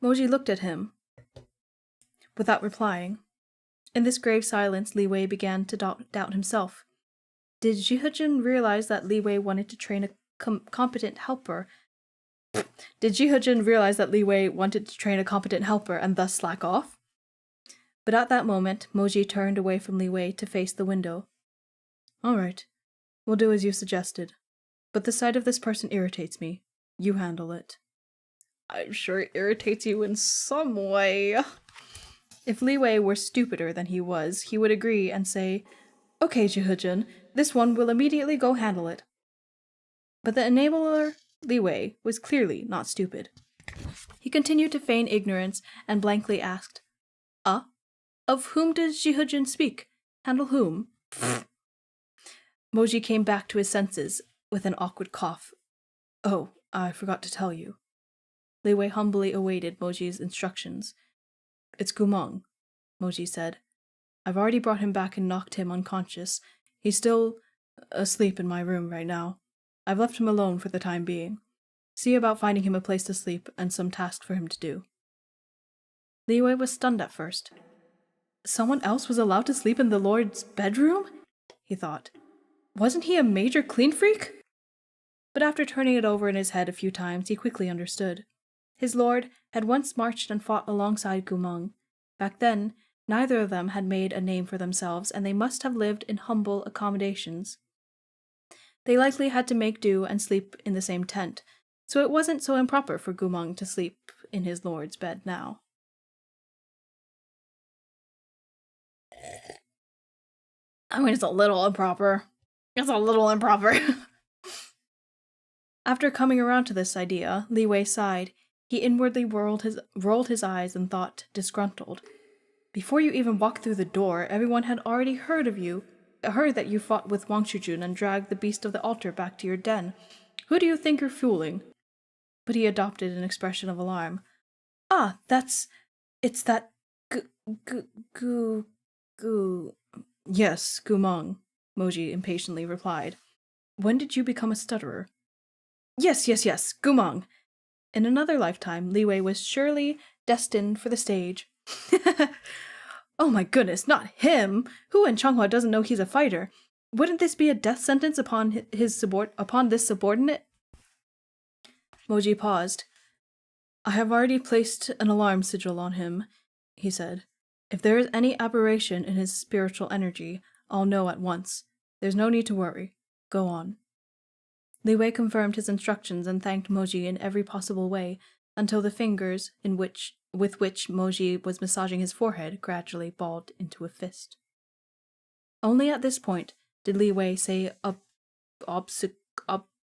Moji looked at him without replying. In this grave silence, Li Wei began to doubt himself. Did Jihujin realize that Li Wei wanted to train a competent helper? Did Jihujin realize that Li Wei wanted to train a competent helper and thus slack off? But at that moment, Moji turned away from Li Wei to face the window. All right, we'll do as you suggested. But the sight of this person irritates me. You handle it. I'm sure it irritates you in some way. If Li Wei were stupider than he was, he would agree and say, Okay, Jihujin, this one will immediately go handle it. But the enabler, Li Wei, was clearly not stupid. He continued to feign ignorance and blankly asked, Of whom does Jihujin speak? Handle whom? Moji came back to his senses with an awkward cough. Oh, I forgot to tell you. Li Wei humbly awaited Moji's instructions. It's Gumong, Moji said. I've already brought him back and knocked him unconscious. He's still asleep in my room right now. I've left him alone for the time being. See about finding him a place to sleep and some task for him to do. Li Wei was stunned at first. Someone else was allowed to sleep in the Lord's bedroom? He thought. Wasn't he a major clean freak? But after turning it over in his head a few times, he quickly understood. His lord had once marched and fought alongside Gumong. Back then, neither of them had made a name for themselves, and they must have lived in humble accommodations. They likely had to make do and sleep in the same tent, so it wasn't so improper for Gumong to sleep in his lord's bed now. I mean, it's a little improper. It's a little improper. After coming around to this idea, Li Wei sighed. He inwardly rolled his eyes and thought, disgruntled. Before you even walked through the door, everyone had already heard that you fought with Wang Shujun and dragged the beast of the altar back to your den. Who do you think you're fooling? But he adopted an expression of alarm. Ah, it's that Gu... Yes, Gumeng, Moji impatiently replied. When did you become a stutterer? Yes, Gumeng. In another lifetime, Li Wei was surely destined for the stage. Oh my goodness, not him! Who in Changhua doesn't know he's a fighter? Wouldn't this be a death sentence upon this subordinate? Moji paused. I have already placed an alarm sigil on him, he said. If there is any aberration in his spiritual energy, I'll know at once. There's no need to worry. Go on. Li Wei confirmed his instructions and thanked Moji in every possible way, until the fingers with which Moji was massaging his forehead gradually balled into a fist. Only at this point did Li Wei say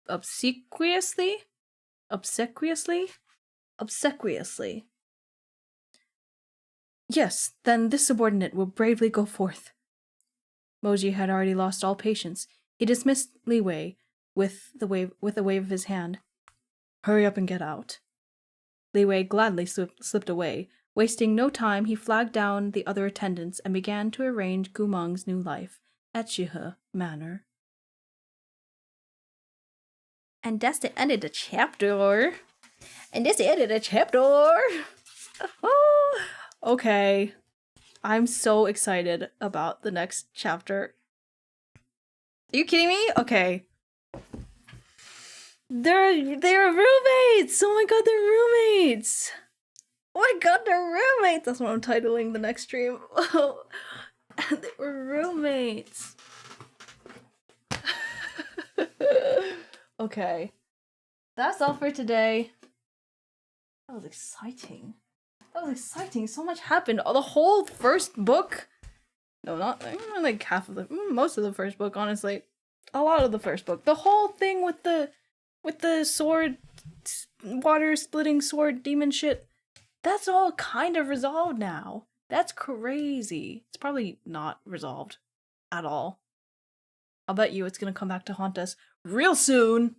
obsequiously? Obsequiously. Yes, then this subordinate will bravely go forth. Moji had already lost all patience. He dismissed Li Wei with a wave of his hand. Hurry up and get out. Li Wei gladly slipped away. Wasting no time, he flagged down the other attendants and began to arrange Gumeng's new life at Shihe Manor. And that's the end of the chapter. Okay. I'm so excited about the next chapter. Are you kidding me? Okay. They're roommates! Oh my god, they're roommates! Oh my god, they're roommates! That's what I'm titling the next stream. They were roommates. Okay. That's all for today. That was exciting. So much happened. Oh, the whole first book. No, not like half of most of the first book, honestly. A lot of the first book. The whole thing with the sword, water splitting sword demon shit. That's all kind of resolved now. That's crazy. It's probably not resolved at all. I'll bet you it's gonna come back to haunt us real soon.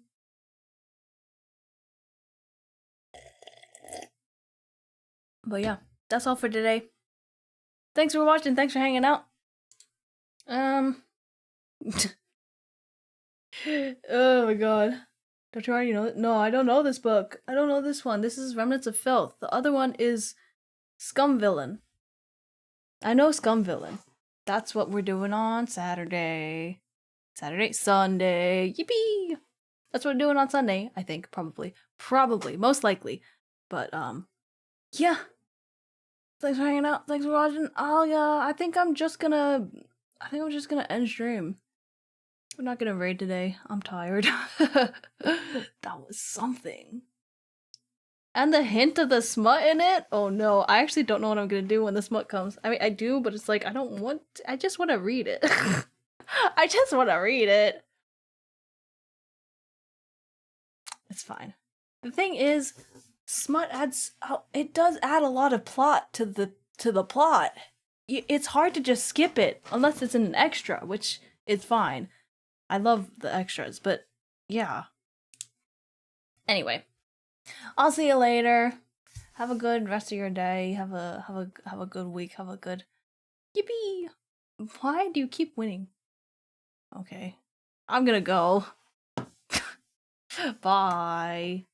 But yeah, that's all for today. Thanks for watching. Thanks for hanging out. Oh my god. Don't you already know it? No, I don't know this book. I don't know this one. This is Remnants of Filth. The other one is Scum Villain. I know Scum Villain. That's what we're doing on Saturday. Sunday. Yippee! That's what we're doing on Sunday, I think. Probably. Most likely. But, yeah. Thanks for hanging out. Thanks for watching. I think I'm just gonna end stream. We're not gonna raid today. I'm tired. That was something. And the hint of the smut in it? Oh no, I actually don't know what I'm gonna do when the smut comes. I mean, I do, but it's like, I just want to read it. I just want to read it. It's fine. The thing is, smut it does add a lot of plot to the plot. It's hard to just skip it, unless it's in an extra, which is fine. I love the extras, but yeah. Anyway, I'll see you later. Have a good rest of your day. Have a good week. Have a good yippee. Why do you keep winning? Okay, I'm gonna go. Bye.